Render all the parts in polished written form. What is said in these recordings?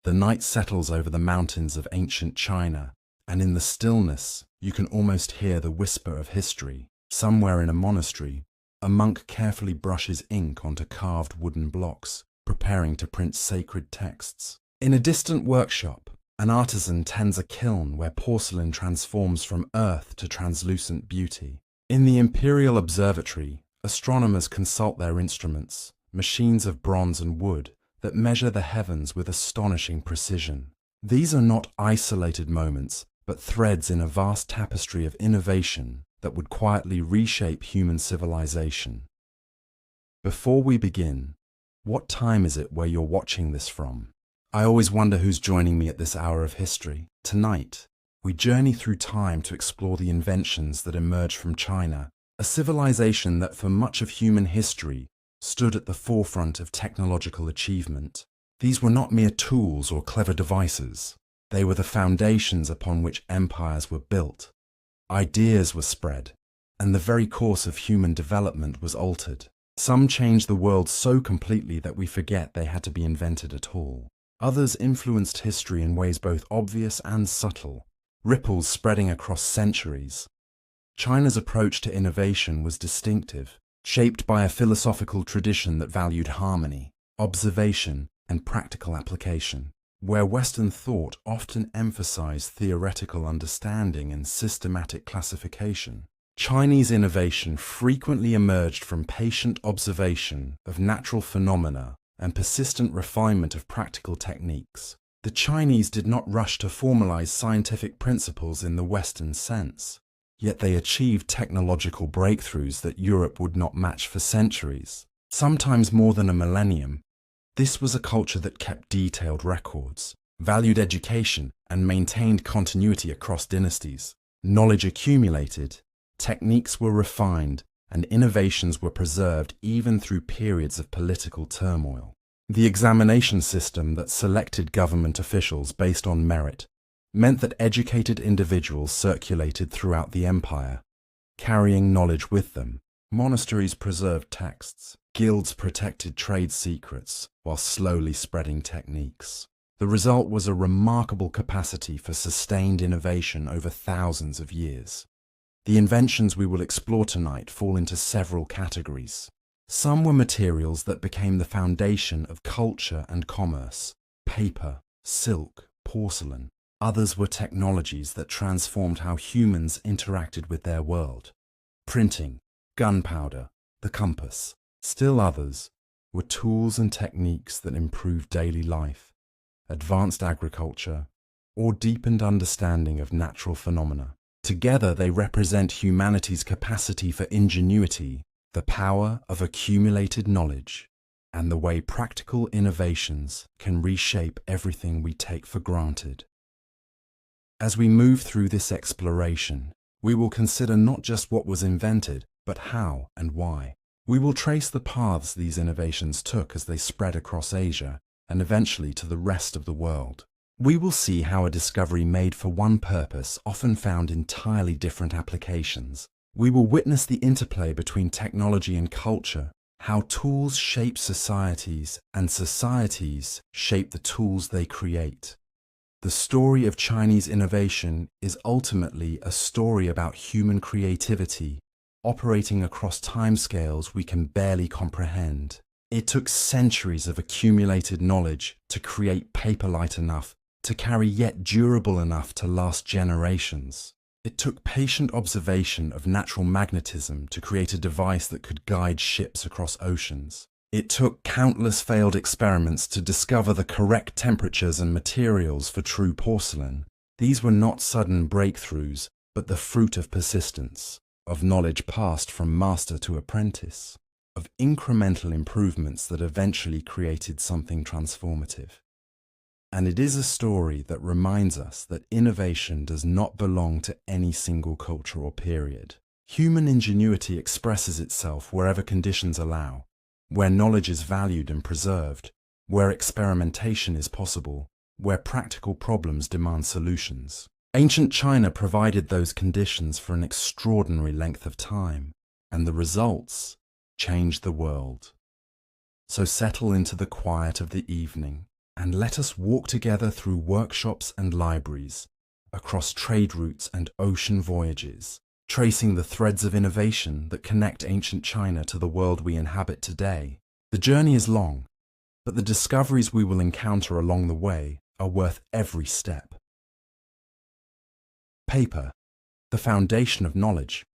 The night settles over the mountains of ancient China, and in the stillness, you can almost hear the whisper of history. Somewhere in a monastery, a monk carefully brushes ink onto carved wooden blocks, preparing to print sacred texts. In a distant workshop, an artisan tends a kiln where porcelain transforms from earth to translucent beauty. In the Imperial Observatory, astronomers consult their instruments, machines of bronze and wood, that measure the heavens with astonishing precision. These are not isolated moments, but threads in a vast tapestry of innovation that would quietly reshape human civilization. Before we begin, what time is it where you're watching this from? I always wonder who's joining me at this hour of history. Tonight, we journey through time to explore the inventions that emerged from China, a civilization that for much of human history stood at the forefront of technological achievement. These were not mere tools or clever devices. They were the foundations upon which empires were built. Ideas were spread, and the very course of human development was altered. Some changed the world so completely that we forget they had to be invented at all. Others influenced history in ways both obvious and subtle, ripples spreading across centuries. China's approach to innovation was distinctive, shaped by a philosophical tradition that valued harmony, observation, and practical application. Where Western thought often emphasized theoretical understanding and systematic classification, Chinese innovation frequently emerged from patient observation of natural phenomena and persistent refinement of practical techniques. The Chinese did not rush to formalize scientific principles in the Western sense, yet they achieved technological breakthroughs that Europe would not match for centuries, sometimes more than a millennium. This was a culture that kept detailed records, valued education, and maintained continuity across dynasties. Knowledge accumulated, techniques were refined, and innovations were preserved even through periods of political turmoil. The examination system that selected government officials based on merit meant that educated individuals circulated throughout the empire, carrying knowledge with them. Monasteries preserved texts, guilds protected trade secrets, while slowly spreading techniques. The result was a remarkable capacity for sustained innovation over thousands of years. The inventions we will explore tonight fall into several categories. Some were materials that became the foundation of culture and commerce: paper, silk, porcelain. Others were technologies that transformed how humans interacted with their world: printing, gunpowder, the compass. Still others were tools and techniques that improved daily life, advanced agriculture, or deepened understanding of natural phenomena. Together they represent humanity's capacity for ingenuity, the power of accumulated knowledge, and the way practical innovations can reshape everything we take for granted. As we move through this exploration, we will consider not just what was invented, but how and why. We will trace the paths these innovations took as they spread across Asia and eventually to the rest of the world. We will see how a discovery made for one purpose often found entirely different applications. We will witness the interplay between technology and culture, how tools shape societies and societies shape the tools they create. The story of Chinese innovation is ultimately a story about human creativity, operating across timescales we can barely comprehend. It took centuries of accumulated knowledge to create paper light enough to carry yet durable enough to last generations. It took patient observation of natural magnetism to create a device that could guide ships across oceans. It took countless failed experiments to discover the correct temperatures and materials for true porcelain. These were not sudden breakthroughs, but the fruit of persistence, of knowledge passed from master to apprentice, of incremental improvements that eventually created something transformative. And it is a story that reminds us that innovation does not belong to any single culture or period. Human ingenuity expresses itself wherever conditions allow, where knowledge is valued and preserved, where experimentation is possible, where practical problems demand solutions. Ancient China provided those conditions for an extraordinary length of time, and the results changed the world. So settle into the quiet of the evening and let us walk together through workshops and libraries, across trade routes and ocean voyages, tracing the threads of innovation that connect ancient China to the world we inhabit today. The journey is long, but the discoveries we will encounter along the way are worth every step. Paper, the foundation of knowledge.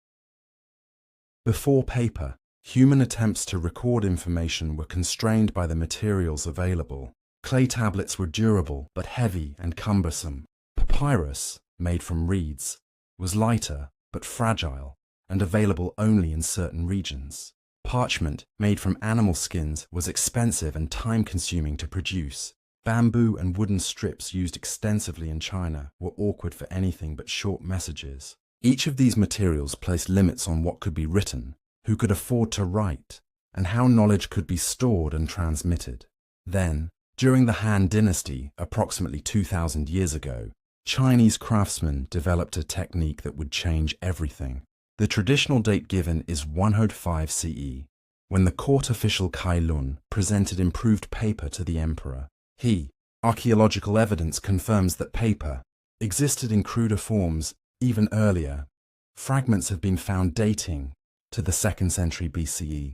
Before paper, human attempts to record information were constrained by the materials available. Clay tablets were durable but heavy and cumbersome. Papyrus, made from reeds, was lighter but fragile and available only in certain regions. Parchment, made from animal skins, was expensive and time-consuming to produce. Bamboo and wooden strips used extensively in China were awkward for anything but short messages. Each of these materials placed limits on what could be written, who could afford to write, and how knowledge could be stored and transmitted. Then, during the Han Dynasty, approximately 2,000 years ago, Chinese craftsmen developed a technique that would change everything. The traditional date given is 105 CE, when the court official Kai Lun presented improved paper to the emperor. Archaeological evidence confirms that paper existed in cruder forms even earlier. Fragments have been found dating to the 2nd century BCE.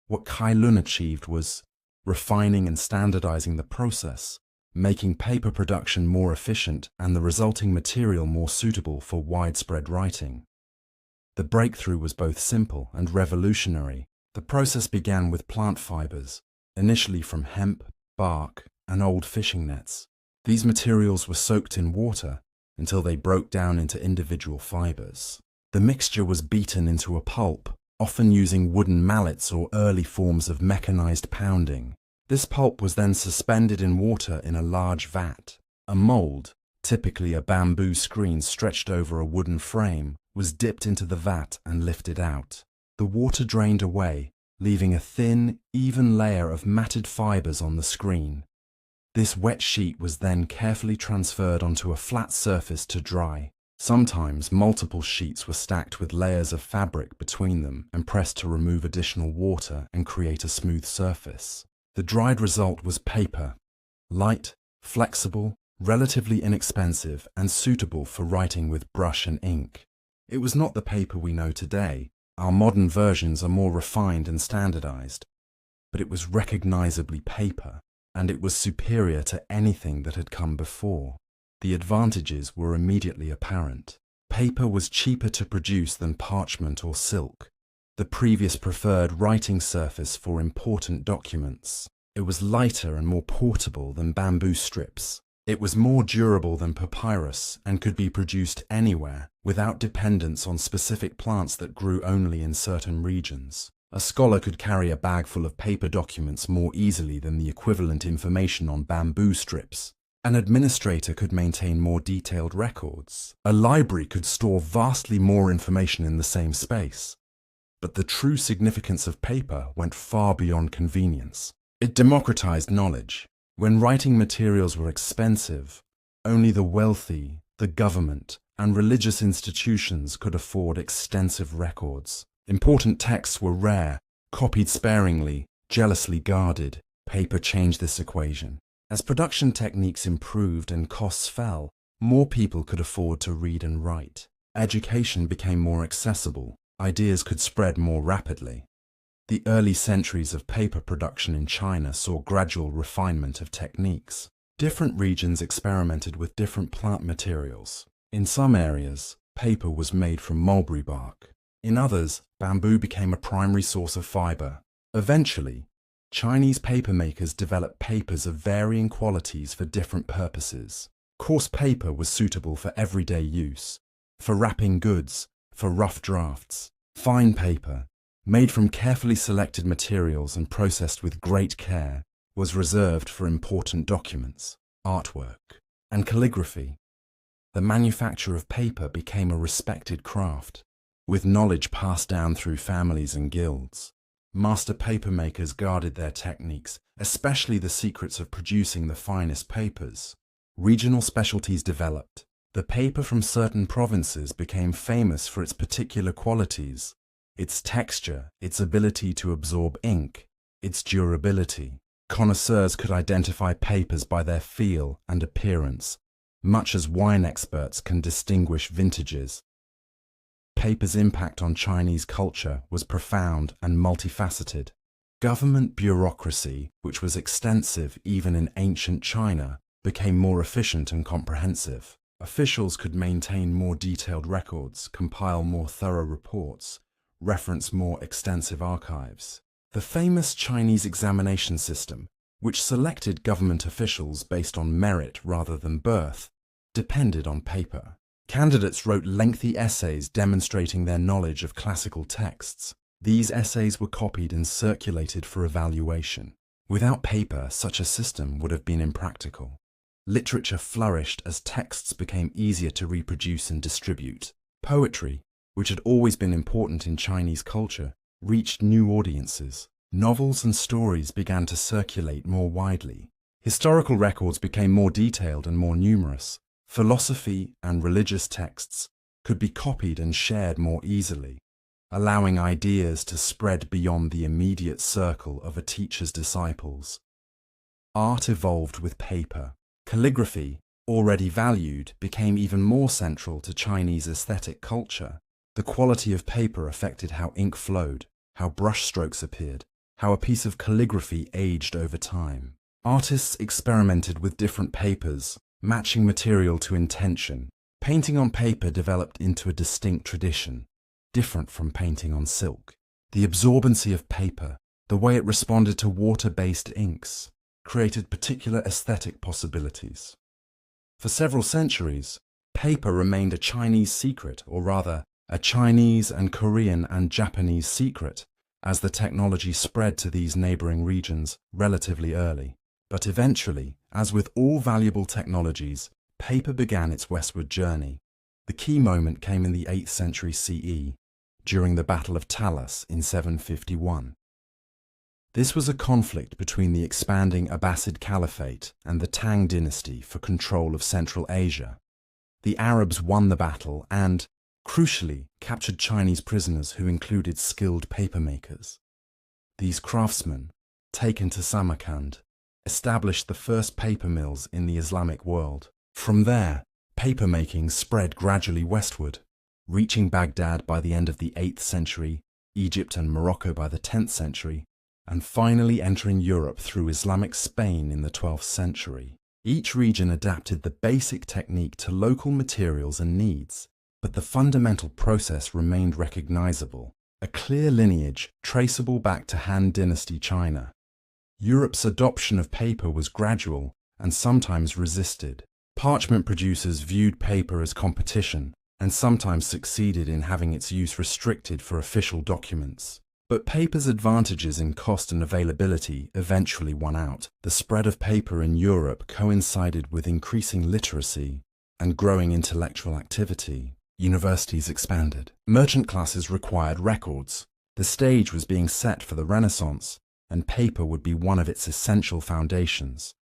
What Kai Lun achieved was refining and standardizing the process, making paper production more efficient and the resulting material more suitable for widespread writing. The breakthrough was both simple and revolutionary. The process began with plant fibers, initially from hemp, bark, and old fishing nets. These materials were soaked in water until they broke down into individual fibers. The mixture was beaten into a pulp, often using wooden mallets or early forms of mechanized pounding. This pulp was then suspended in water in a large vat. A mold, typically a bamboo screen stretched over a wooden frame, was dipped into the vat and lifted out. The water drained away, leaving a thin, even layer of matted fibers on the screen. This wet sheet was then carefully transferred onto a flat surface to dry. Sometimes multiple sheets were stacked with layers of fabric between them and pressed to remove additional water and create a smooth surface. The dried result was paper, light, flexible, relatively inexpensive, and suitable for writing with brush and ink. It was not the paper we know today. Our modern versions are more refined and standardized, but it was recognizably paper, and it was superior to anything that had come before. The advantages were immediately apparent. Paper was cheaper to produce than parchment or silk, the previous preferred writing surface for important documents. It was lighter and more portable than bamboo strips. It was more durable than papyrus and could be produced anywhere without dependence on specific plants that grew only in certain regions. A scholar could carry a bag full of paper documents more easily than the equivalent information on bamboo strips. An administrator could maintain more detailed records. A library could store vastly more information in the same space. But the true significance of paper went far beyond convenience. It democratized knowledge. When writing materials were expensive, only the wealthy, the government, and religious institutions could afford extensive records. Important texts were rare, copied sparingly, jealously guarded. Paper changed this equation. As production techniques improved and costs fell, more people could afford to read and write. Education became more accessible. Ideas could spread more rapidly. The early centuries of paper production in China saw gradual refinement of techniques. Different regions experimented with different plant materials. In some areas, paper was made from mulberry bark. In others, bamboo became a primary source of fiber. Eventually, Chinese paper makers developed papers of varying qualities for different purposes. Coarse paper was suitable for everyday use, for wrapping goods, for rough drafts. Fine paper, made from carefully selected materials and processed with great care, was reserved for important documents, artwork, and calligraphy. The manufacture of paper became a respected craft, with knowledge passed down through families and guilds. Master paper makers guarded their techniques, especially the secrets of producing the finest papers. Regional specialties developed. The paper from certain provinces became famous for its particular qualities, its texture, its ability to absorb ink, its durability. Connoisseurs could identify papers by their feel and appearance, much as wine experts can distinguish vintages. Paper's impact on Chinese culture was profound and multifaceted. Government bureaucracy, which was extensive even in ancient China, became more efficient and comprehensive. Officials could maintain more detailed records, compile more thorough reports, reference more extensive archives. The famous Chinese examination system, which selected government officials based on merit rather than birth, depended on paper. Candidates wrote lengthy essays demonstrating their knowledge of classical texts. These essays were copied and circulated for evaluation. Without paper, such a system would have been impractical. Literature flourished as texts became easier to reproduce and distribute. Poetry, which had always been important in Chinese culture, reached new audiences. Novels and stories began to circulate more widely. Historical records became more detailed and more numerous. Philosophy and religious texts could be copied and shared more easily, allowing ideas to spread beyond the immediate circle of a teacher's disciples. Art evolved with paper. Calligraphy, already valued, became even more central to Chinese aesthetic culture. The quality of paper affected how ink flowed, how brushstrokes appeared, how a piece of calligraphy aged over time. Artists experimented with different papers, matching material to intention. Painting on paper developed into a distinct tradition, different from painting on silk. The absorbency of paper, the way it responded to water-based inks, created particular aesthetic possibilities. For several centuries, paper remained a Chinese secret, or rather, a Chinese and Korean and Japanese secret, as the technology spread to these neighboring regions relatively early. But eventually, as with all valuable technologies, paper began its westward journey. The key moment came in the 8th century CE, during the Battle of Talas in 751. This was a conflict between the expanding Abbasid Caliphate and the Tang dynasty for control of Central Asia. The Arabs won the battle and, crucially, captured Chinese prisoners who included skilled papermakers. These craftsmen, taken to Samarkand, established the first paper mills in the Islamic world. From there, papermaking spread gradually westward, reaching Baghdad by the end of the 8th century, Egypt and Morocco by the 10th century, and finally entering Europe through Islamic Spain in the 12th century. Each region adapted the basic technique to local materials and needs, but the fundamental process remained recognizable, a clear lineage traceable back to Han Dynasty China. Europe's adoption of paper was gradual and sometimes resisted. Parchment producers viewed paper as competition and sometimes succeeded in having its use restricted for official documents. But paper's advantages in cost and availability eventually won out. The spread of paper in Europe coincided with increasing literacy and growing intellectual activity. Universities expanded. Merchant classes required records. The stage was being set for the Renaissance, and paper would be one of its essential foundations.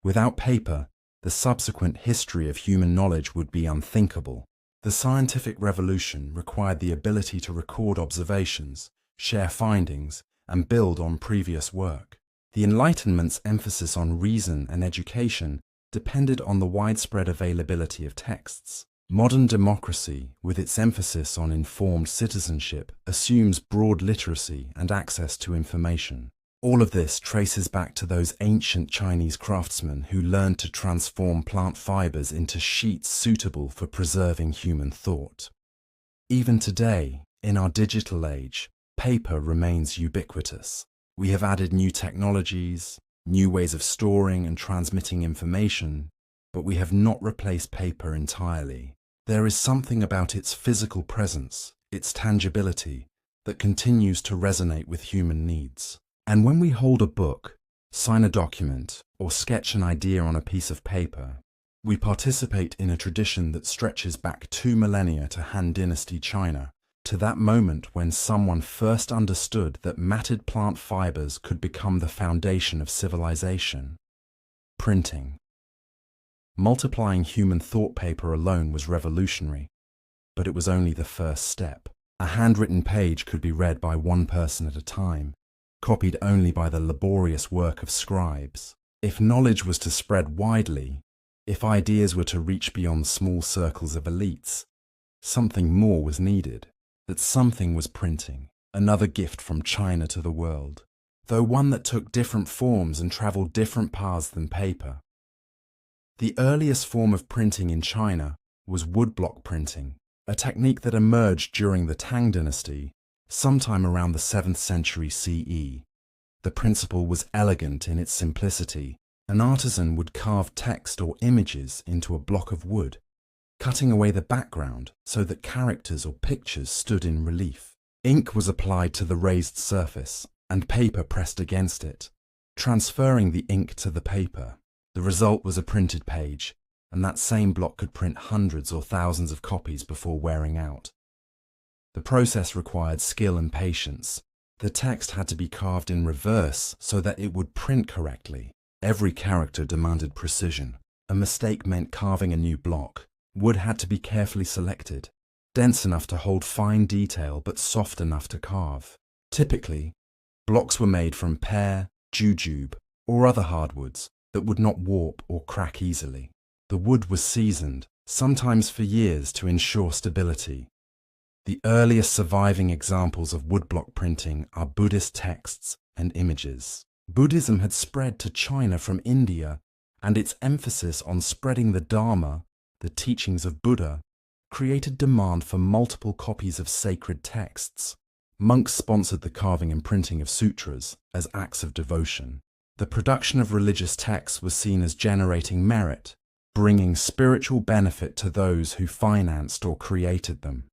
Without paper, the subsequent history of human knowledge would be unthinkable. The scientific revolution required the ability to record observations, share findings, and build on previous work. The Enlightenment's emphasis on reason and education depended on the widespread availability of texts. Modern democracy, with its emphasis on informed citizenship, assumes broad literacy and access to information. All of this traces back to those ancient Chinese craftsmen who learned to transform plant fibers into sheets suitable for preserving human thought. Even today, in our digital age, paper remains ubiquitous. We have added new technologies, new ways of storing and transmitting information, but we have not replaced paper entirely. There is something about its physical presence, its tangibility, that continues to resonate with human needs. And when we hold a book, sign a document, or sketch an idea on a piece of paper, we participate in a tradition that stretches back 2 millennia to Han Dynasty China, to that moment when someone first understood that matted plant fibers could become the foundation of civilization. Printing. Multiplying human thought paper alone was revolutionary, but it was only the first step. A handwritten page could be read by one person at a time, copied only by the laborious work of scribes. If knowledge was to spread widely, if ideas were to reach beyond small circles of elites, something more was needed. That something was printing, another gift from China to the world, though one that took different forms and traveled different paths than paper. The earliest form of printing in China was woodblock printing, a technique that emerged during the Tang dynasty, sometime around the 7th century CE. The principle was elegant in its simplicity. An artisan would carve text or images into a block of wood, cutting away the background so that characters or pictures stood in relief. Ink was applied to the raised surface and paper pressed against it, transferring the ink to the paper. The result was a printed page, and that same block could print hundreds or thousands of copies before wearing out. The process required skill and patience. The text had to be carved in reverse so that it would print correctly. Every character demanded precision. A mistake meant carving a new block. Wood had to be carefully selected, dense enough to hold fine detail but soft enough to carve. Typically, blocks were made from pear, jujube, or other hardwoods that would not warp or crack easily. The wood was seasoned, sometimes for years, to ensure stability. The earliest surviving examples of woodblock printing are Buddhist texts and images. Buddhism had spread to China from India, and its emphasis on spreading the Dharma, the teachings of Buddha, created demand for multiple copies of sacred texts. Monks sponsored the carving and printing of sutras as acts of devotion. The production of religious texts was seen as generating merit, bringing spiritual benefit to those who financed or created them.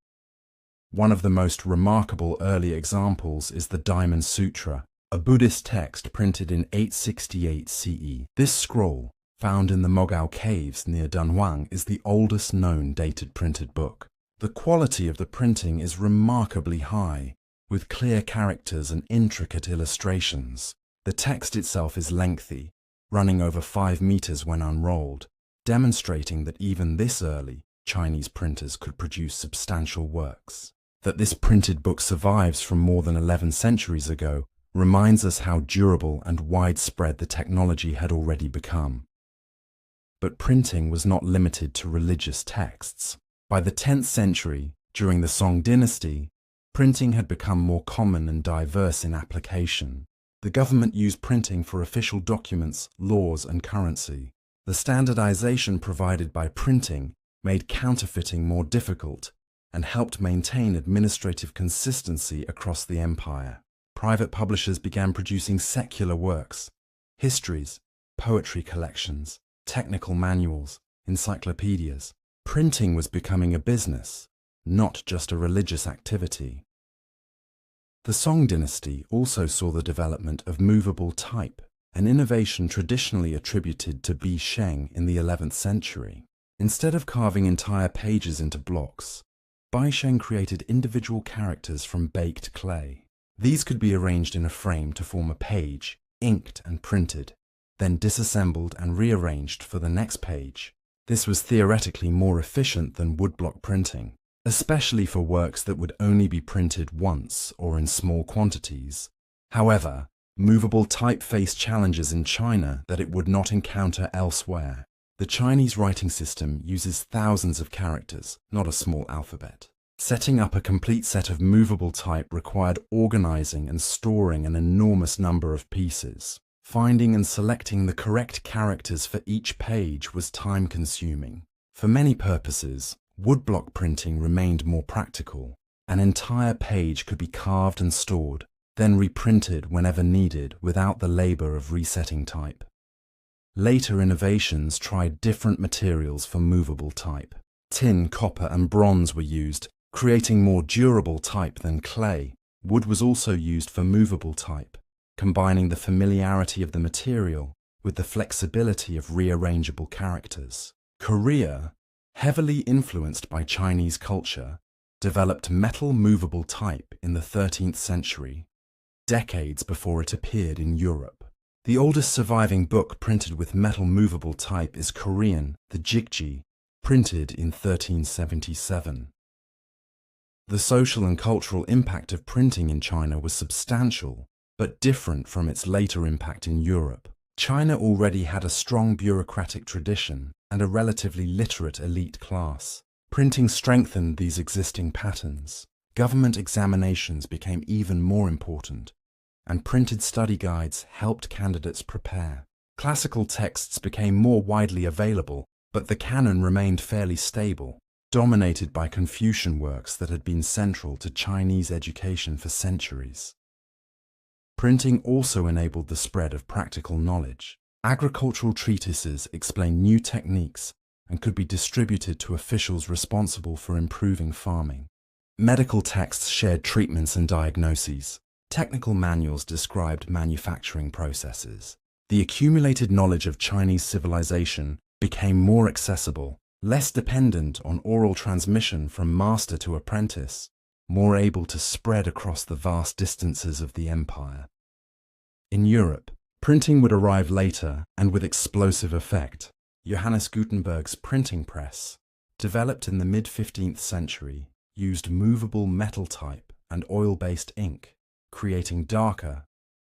One of the most remarkable early examples is the Diamond Sutra, a Buddhist text printed in 868 CE. This scroll, found in the Mogao caves near Dunhuang, is the oldest known dated printed book. The quality of the printing is remarkably high, with clear characters and intricate illustrations. The text itself is lengthy, running over 5 meters when unrolled, demonstrating that even this early, Chinese printers could produce substantial works. That this printed book survives from more than 11 centuries ago reminds us how durable and widespread the technology had already become. But printing was not limited to religious texts. By the 10th century, during the Song dynasty, printing had become more common and diverse in application. The government used printing for official documents, laws, and currency. The standardization provided by printing made counterfeiting more difficult and helped maintain administrative consistency across the empire. Private publishers began producing secular works, histories, poetry collections, technical manuals, encyclopedias. Printing was becoming a business, not just a religious activity. The Song dynasty also saw the development of movable type, an innovation traditionally attributed to Bi Sheng in the 11th century. Instead of carving entire pages into blocks, Bi Sheng created individual characters from baked clay. These could be arranged in a frame to form a page, inked and printed, then disassembled and rearranged for the next page. This was theoretically more efficient than woodblock printing, especially for works that would only be printed once or in small quantities. However, movable type faced challenges in China that it would not encounter elsewhere. The Chinese writing system uses thousands of characters, not a small alphabet. Setting up a complete set of movable type required organizing and storing an enormous number of pieces. Finding and selecting the correct characters for each page was time-consuming. For many purposes, woodblock printing remained more practical. An entire page could be carved and stored, then reprinted whenever needed without the labor of resetting type. Later innovations tried different materials for movable type. Tin, copper, and bronze were used, creating more durable type than clay. Wood was also used for movable type, combining the familiarity of the material with the flexibility of rearrangeable characters. Korea, heavily influenced by Chinese culture, developed metal movable type in the 13th century, decades before it appeared in Europe. The oldest surviving book printed with metal movable type is Korean, the Jigji, printed in 1377. The social and cultural impact of printing in China was substantial. but different from its later impact in Europe. China already had a strong bureaucratic tradition and a relatively literate elite class. Printing strengthened these existing patterns. Government examinations became even more important, and printed study guides helped candidates prepare. Classical texts became more widely available, but the canon remained fairly stable, dominated by Confucian works that had been central to Chinese education for centuries. Printing also enabled the spread of practical knowledge. Agricultural treatises explained new techniques and could be distributed to officials responsible for improving farming. Medical texts shared treatments and diagnoses. Technical manuals described manufacturing processes. The accumulated knowledge of Chinese civilization became more accessible, less dependent on oral transmission from master to apprentice, more able to spread across the vast distances of the empire. In Europe, printing would arrive later and with explosive effect. Johannes Gutenberg's printing press, developed in the mid-15th century, used movable metal type and oil-based ink, creating darker,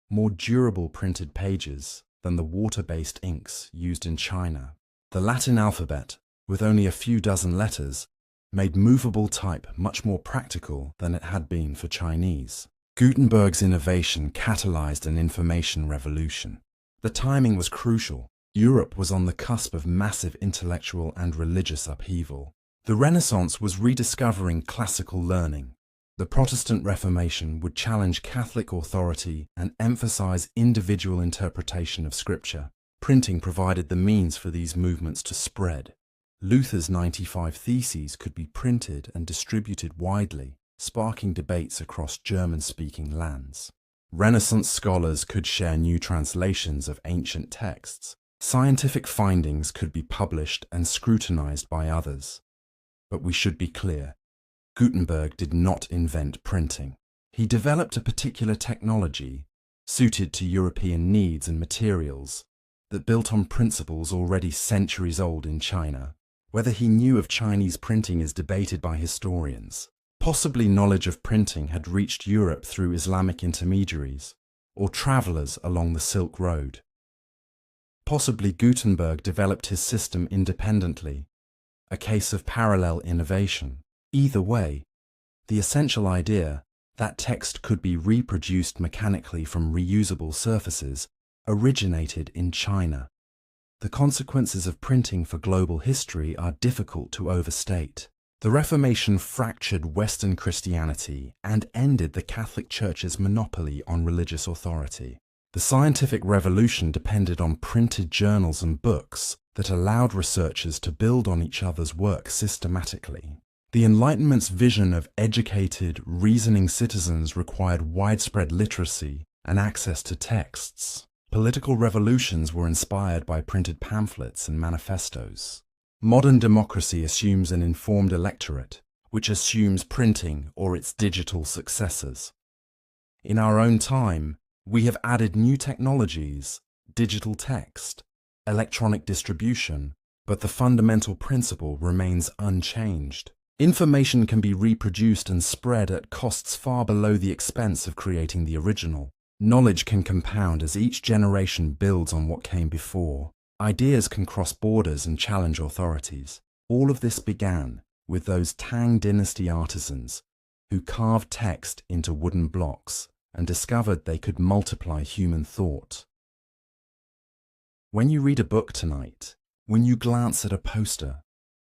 more durable printed pages than the water-based inks used in China. The Latin alphabet, with only a few dozen letters, made movable type much more practical than it had been for Chinese. Gutenberg's innovation catalyzed an information revolution. The timing was crucial. Europe was on the cusp of massive intellectual and religious upheaval. The Renaissance was rediscovering classical learning. The Protestant Reformation would challenge Catholic authority and emphasize individual interpretation of Scripture. Printing provided the means for these movements to spread. Luther's 95 Theses could be printed and distributed widely, sparking debates across German-speaking lands. Renaissance scholars could share new translations of ancient texts. Scientific findings could be published and scrutinized by others. But we should be clear, Gutenberg did not invent printing. He developed a particular technology, suited to European needs and materials, that built on principles already centuries old in China. Whether he knew of Chinese printing is debated by historians. Possibly knowledge of printing had reached Europe through Islamic intermediaries, or travelers along the Silk Road. Possibly Gutenberg developed his system independently, a case of parallel innovation. Either way, the essential idea that text could be reproduced mechanically from reusable surfaces originated in China. The consequences of printing for global history are difficult to overstate. The Reformation fractured Western Christianity and ended the Catholic Church's monopoly on religious authority. The scientific revolution depended on printed journals and books that allowed researchers to build on each other's work systematically. The Enlightenment's vision of educated, reasoning citizens required widespread literacy and access to texts. Political revolutions were inspired by printed pamphlets and manifestos. Modern democracy assumes an informed electorate, which assumes printing or its digital successors. In our own time, we have added new technologies, digital text, electronic distribution, but the fundamental principle remains unchanged. Information can be reproduced and spread at costs far below the expense of creating the original. Knowledge can compound as each generation builds on what came before. Ideas can cross borders and challenge authorities. All of this began with those Tang Dynasty artisans who carved text into wooden blocks and discovered they could multiply human thought. When you read a book tonight, when you glance at a poster,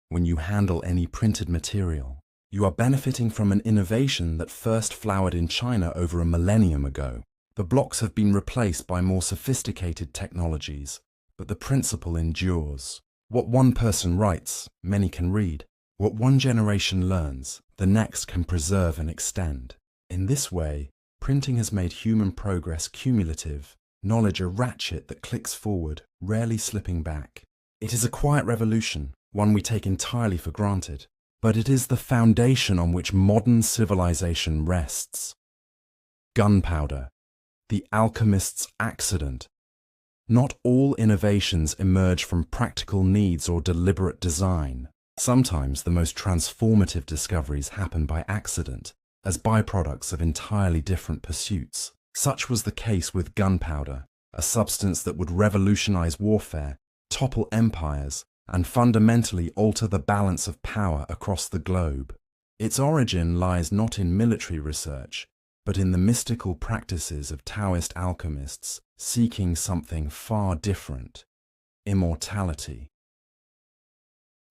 when you handle any printed material, you are benefiting from an innovation that first flowered in China over a millennium ago. The blocks have been replaced by more sophisticated technologies, but the principle endures. What one person writes, many can read. What one generation learns, the next can preserve and extend. In this way, printing has made human progress cumulative, knowledge a ratchet that clicks forward, rarely slipping back. It is a quiet revolution, one we take entirely for granted, but it is the foundation on which modern civilization rests. Gunpowder, the alchemist's accident. Not all innovations emerge from practical needs or deliberate design. Sometimes the most transformative discoveries happen by accident, as byproducts of entirely different pursuits. Such was the case with gunpowder, a substance that would revolutionize warfare, topple empires, and fundamentally alter the balance of power across the globe. Its origin lies not in military research, but in the mystical practices of Taoist alchemists seeking something far different: immortality.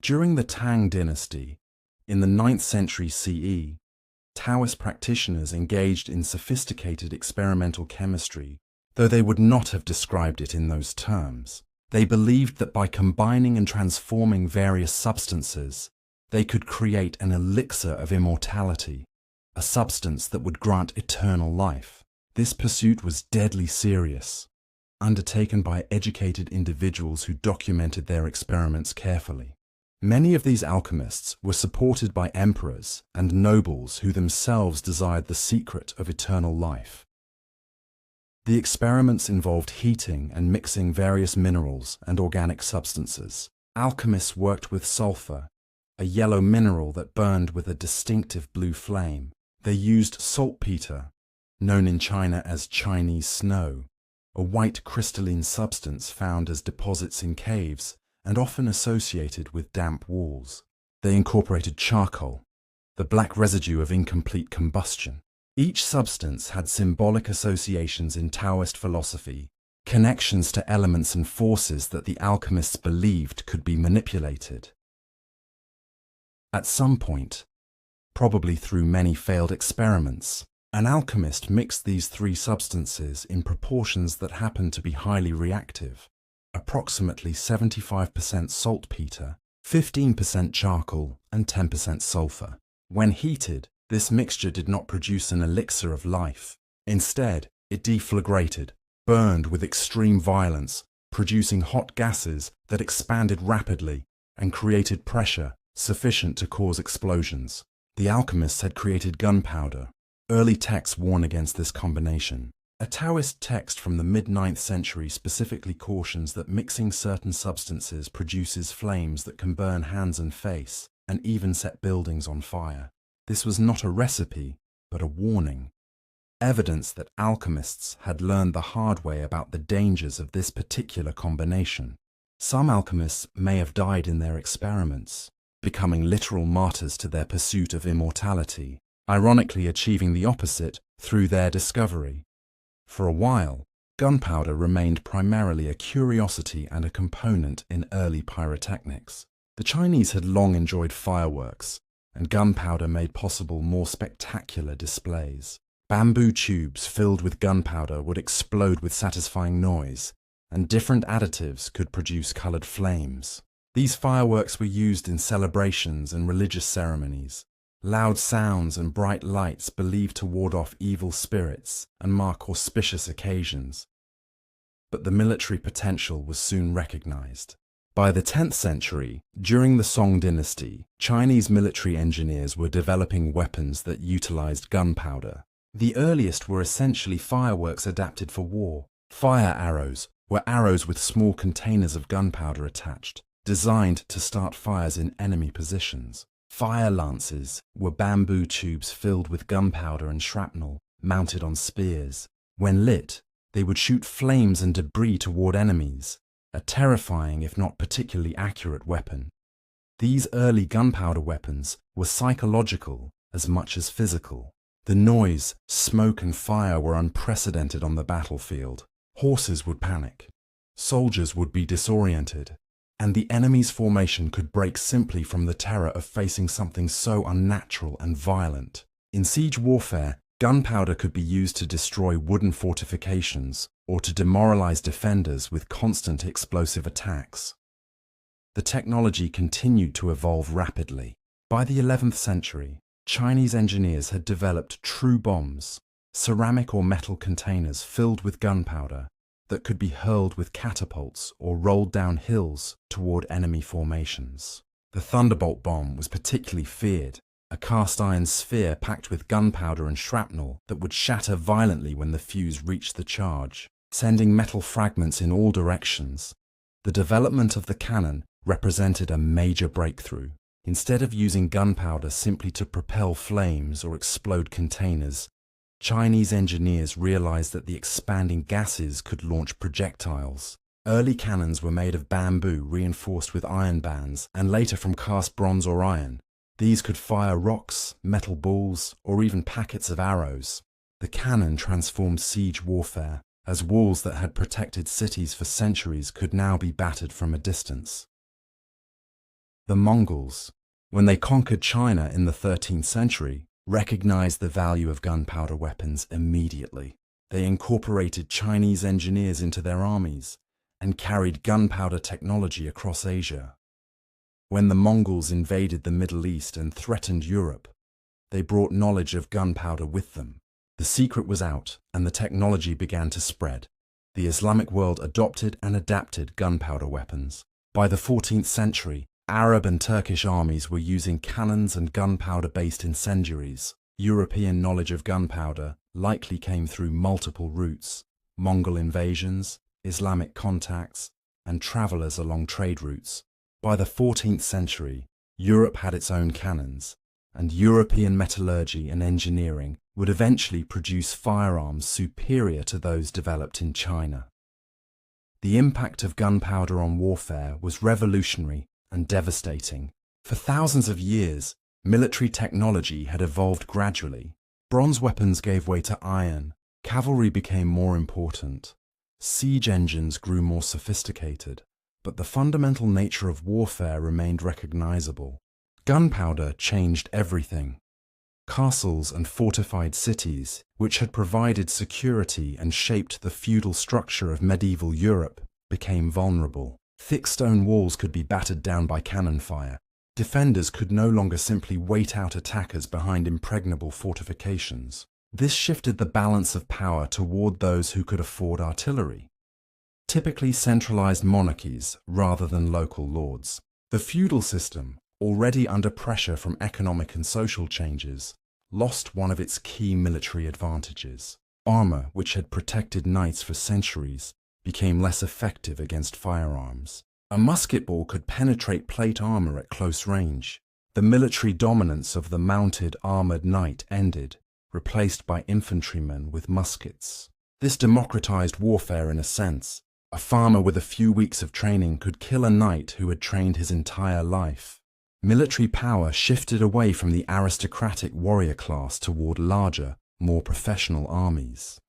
During the Tang dynasty, in the 9th century CE, Taoist practitioners engaged in sophisticated experimental chemistry, though they would not have described it in those terms. They believed that by combining and transforming various substances, they could create an elixir of immortality, a substance that would grant eternal life. This pursuit was deadly serious, undertaken by educated individuals who documented their experiments carefully. Many of these alchemists were supported by emperors and nobles who themselves desired the secret of eternal life. The experiments involved heating and mixing various minerals and organic substances. Alchemists worked with sulfur, a yellow mineral that burned with a distinctive blue flame. They used saltpeter, known in China as Chinese snow, a white crystalline substance found as deposits in caves and often associated with damp walls. They incorporated charcoal, the black residue of incomplete combustion. Each substance had symbolic associations in Taoist philosophy, connections to elements and forces that the alchemists believed could be manipulated. At some point, probably through many failed experiments, an alchemist mixed these three substances in proportions that happened to be highly reactive: approximately 75% saltpeter, 15% charcoal, and 10% sulfur. When heated, this mixture did not produce an elixir of life. Instead, it deflagrated, burned with extreme violence, producing hot gases that expanded rapidly and created pressure sufficient to cause explosions. The alchemists had created gunpowder. Early texts warn against this combination. A Taoist text from the mid-9th century specifically cautions that mixing certain substances produces flames that can burn hands and face, and even set buildings on fire. This was not a recipe, but a warning. Evidence that alchemists had learned the hard way about the dangers of this particular combination. Some alchemists may have died in their experiments, becoming literal martyrs to their pursuit of immortality, ironically achieving the opposite through their discovery. For a while, gunpowder remained primarily a curiosity and a component in early pyrotechnics. The Chinese had long enjoyed fireworks, and gunpowder made possible more spectacular displays. Bamboo tubes filled with gunpowder would explode with satisfying noise, and different additives could produce colored flames. These fireworks were used in celebrations and religious ceremonies. Loud sounds and bright lights believed to ward off evil spirits and mark auspicious occasions. But the military potential was soon recognized. By the 10th century, during the Song dynasty, Chinese military engineers were developing weapons that utilized gunpowder. The earliest were essentially fireworks adapted for war. Fire arrows were arrows with small containers of gunpowder attached, designed to start fires in enemy positions. Fire lances were bamboo tubes filled with gunpowder and shrapnel, mounted on spears. When lit, they would shoot flames and debris toward enemies, a terrifying if not particularly accurate weapon. These early gunpowder weapons were psychological as much as physical. The noise, smoke and fire were unprecedented on the battlefield. Horses would panic, soldiers would be disoriented, and the enemy's formation could break simply from the terror of facing something so unnatural and violent. In siege warfare, gunpowder could be used to destroy wooden fortifications or to demoralize defenders with constant explosive attacks. The technology continued to evolve rapidly. By the 11th century, Chinese engineers had developed true bombs, ceramic or metal containers filled with gunpowder that could be hurled with catapults or rolled down hills toward enemy formations. The thunderbolt bomb was particularly feared, a cast-iron sphere packed with gunpowder and shrapnel that would shatter violently when the fuse reached the charge, sending metal fragments in all directions. The development of the cannon represented a major breakthrough. Instead of using gunpowder simply to propel flames or explode containers, Chinese engineers realized that the expanding gases could launch projectiles. Early cannons were made of bamboo reinforced with iron bands and later from cast bronze or iron. These could fire rocks, metal balls, or even packets of arrows. The cannon transformed siege warfare, as walls that had protected cities for centuries could now be battered from a distance. The Mongols, when they conquered China in the 13th century, recognized the value of gunpowder weapons immediately. They incorporated Chinese engineers into their armies and carried gunpowder technology across Asia. When the Mongols invaded the Middle East and threatened Europe, they brought knowledge of gunpowder with them. The secret was out, and the technology began to spread. The Islamic world adopted and adapted gunpowder weapons. By the 14th century, Arab and Turkish armies were using cannons and gunpowder-based incendiaries. European knowledge of gunpowder likely came through multiple routes: Mongol invasions, Islamic contacts, and travelers along trade routes. By the 14th century, Europe had its own cannons, and European metallurgy and engineering would eventually produce firearms superior to those developed in China. The impact of gunpowder on warfare was revolutionary and devastating. For thousands of years, military technology had evolved gradually. Bronze weapons gave way to iron, cavalry became more important, siege engines grew more sophisticated, but the fundamental nature of warfare remained recognizable. Gunpowder changed everything. Castles and fortified cities, which had provided security and shaped the feudal structure of medieval Europe, became vulnerable. Thick stone walls could be battered down by cannon fire. Defenders could no longer simply wait out attackers behind impregnable fortifications. This shifted the balance of power toward those who could afford artillery, typically centralized monarchies rather than local lords. The feudal system, already under pressure from economic and social changes, lost one of its key military advantages. Armor, which had protected knights for centuries, became less effective against firearms. A musket ball could penetrate plate armor at close range. The military dominance of the mounted armored knight ended, replaced by infantrymen with muskets. This democratized warfare in a sense. A farmer with a few weeks of training could kill a knight who had trained his entire life. Military power shifted away from the aristocratic warrior class toward larger, more professional armies.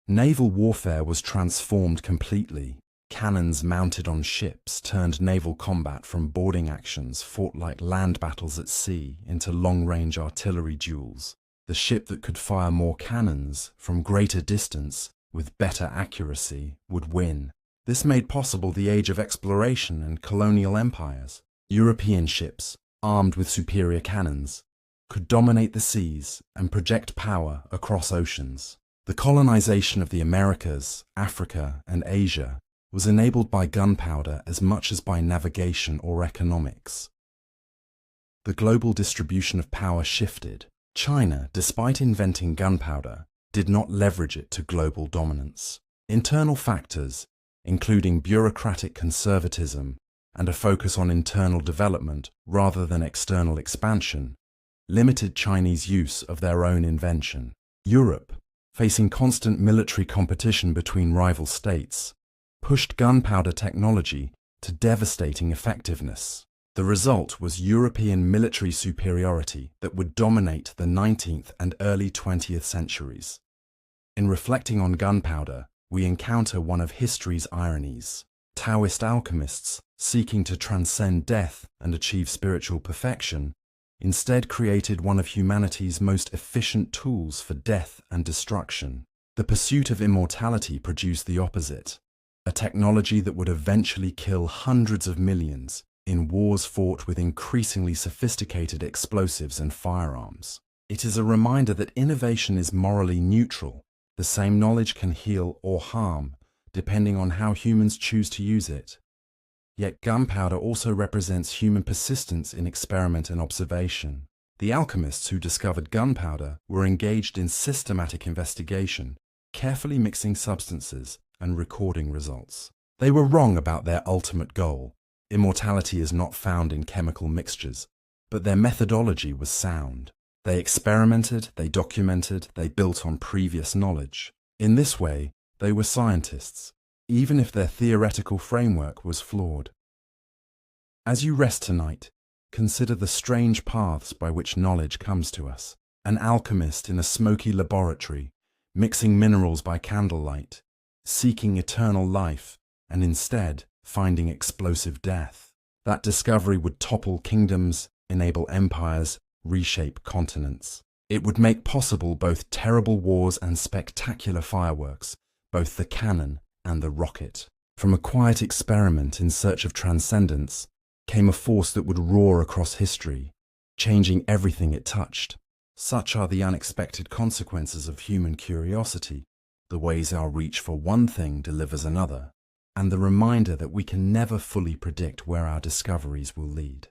Naval warfare was transformed completely. Cannons mounted on ships turned naval combat from boarding actions fought like land battles at sea into long-range artillery duels. The ship that could fire more cannons from greater distance with better accuracy would win. This made possible the age of exploration and colonial empires. European ships, armed with superior cannons, could dominate the seas and project power across oceans. The colonization of the Americas, Africa, and Asia was enabled by gunpowder as much as by navigation or economics. The global distribution of power shifted. China, despite inventing gunpowder, did not leverage it to global dominance. Internal factors, including bureaucratic conservatism and a focus on internal development rather than external expansion, limited Chinese use of their own invention. Europe, facing constant military competition between rival states, pushed gunpowder technology to devastating effectiveness. The result was European military superiority that would dominate the 19th and early 20th centuries. In reflecting on gunpowder, we encounter one of history's ironies. Taoist alchemists, seeking to transcend death and achieve spiritual perfection, instead created one of humanity's most efficient tools for death and destruction. The pursuit of immortality produced the opposite, a technology that would eventually kill hundreds of millions in wars fought with increasingly sophisticated explosives and firearms. It is a reminder that innovation is morally neutral. The same knowledge can heal or harm, depending on how humans choose to use it. Yet gunpowder also represents human persistence in experiment and observation. The alchemists who discovered gunpowder were engaged in systematic investigation, carefully mixing substances and recording results. They were wrong about their ultimate goal. Immortality is not found in chemical mixtures, but their methodology was sound. They experimented, they documented, they built on previous knowledge. In this way, they were scientists, even if their theoretical framework was flawed. As you rest tonight, consider the strange paths by which knowledge comes to us. An alchemist in a smoky laboratory, mixing minerals by candlelight, seeking eternal life, and instead finding explosive death. That discovery would topple kingdoms, enable empires, reshape continents. It would make possible both terrible wars and spectacular fireworks, both the cannon and the rocket. From a quiet experiment in search of transcendence came a force that would roar across history, changing everything it touched. Such are the unexpected consequences of human curiosity, the ways our reach for one thing delivers another, and the reminder that we can never fully predict where our discoveries will lead.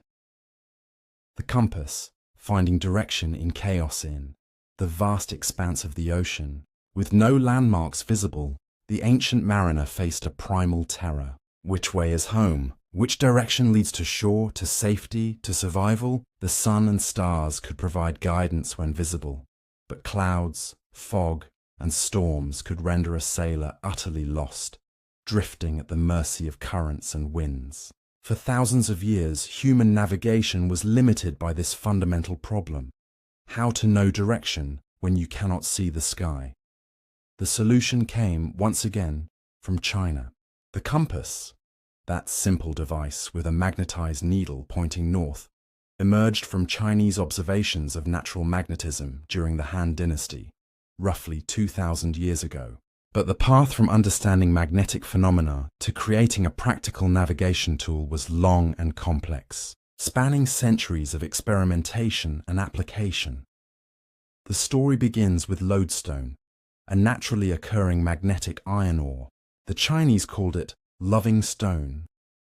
The compass, finding direction in chaos in the vast expanse of the ocean. With no landmarks visible, the ancient mariner faced a primal terror. Which way is home? Which direction leads to shore, to safety, to survival? The sun and stars could provide guidance when visible, but clouds, fog, and storms could render a sailor utterly lost, drifting at the mercy of currents and winds. For thousands of years, human navigation was limited by this fundamental problem: how to know direction when you cannot see the sky. The solution came, once again, from China. The compass, that simple device with a magnetized needle pointing north, emerged from Chinese observations of natural magnetism during the Han Dynasty, roughly 2,000 years ago. But the path from understanding magnetic phenomena to creating a practical navigation tool was long and complex, spanning centuries of experimentation and application. The story begins with lodestone, a naturally occurring magnetic iron ore. The Chinese called it loving stone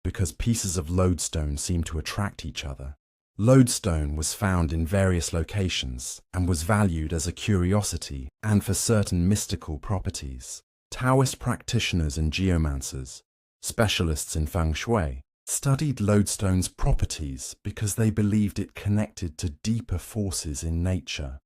because pieces of lodestone seem to attract each other. Lodestone was found in various locations and was valued as a curiosity and for certain mystical properties. Taoist practitioners and geomancers, specialists in feng shui, studied lodestone's properties because they believed it connected to deeper forces in nature.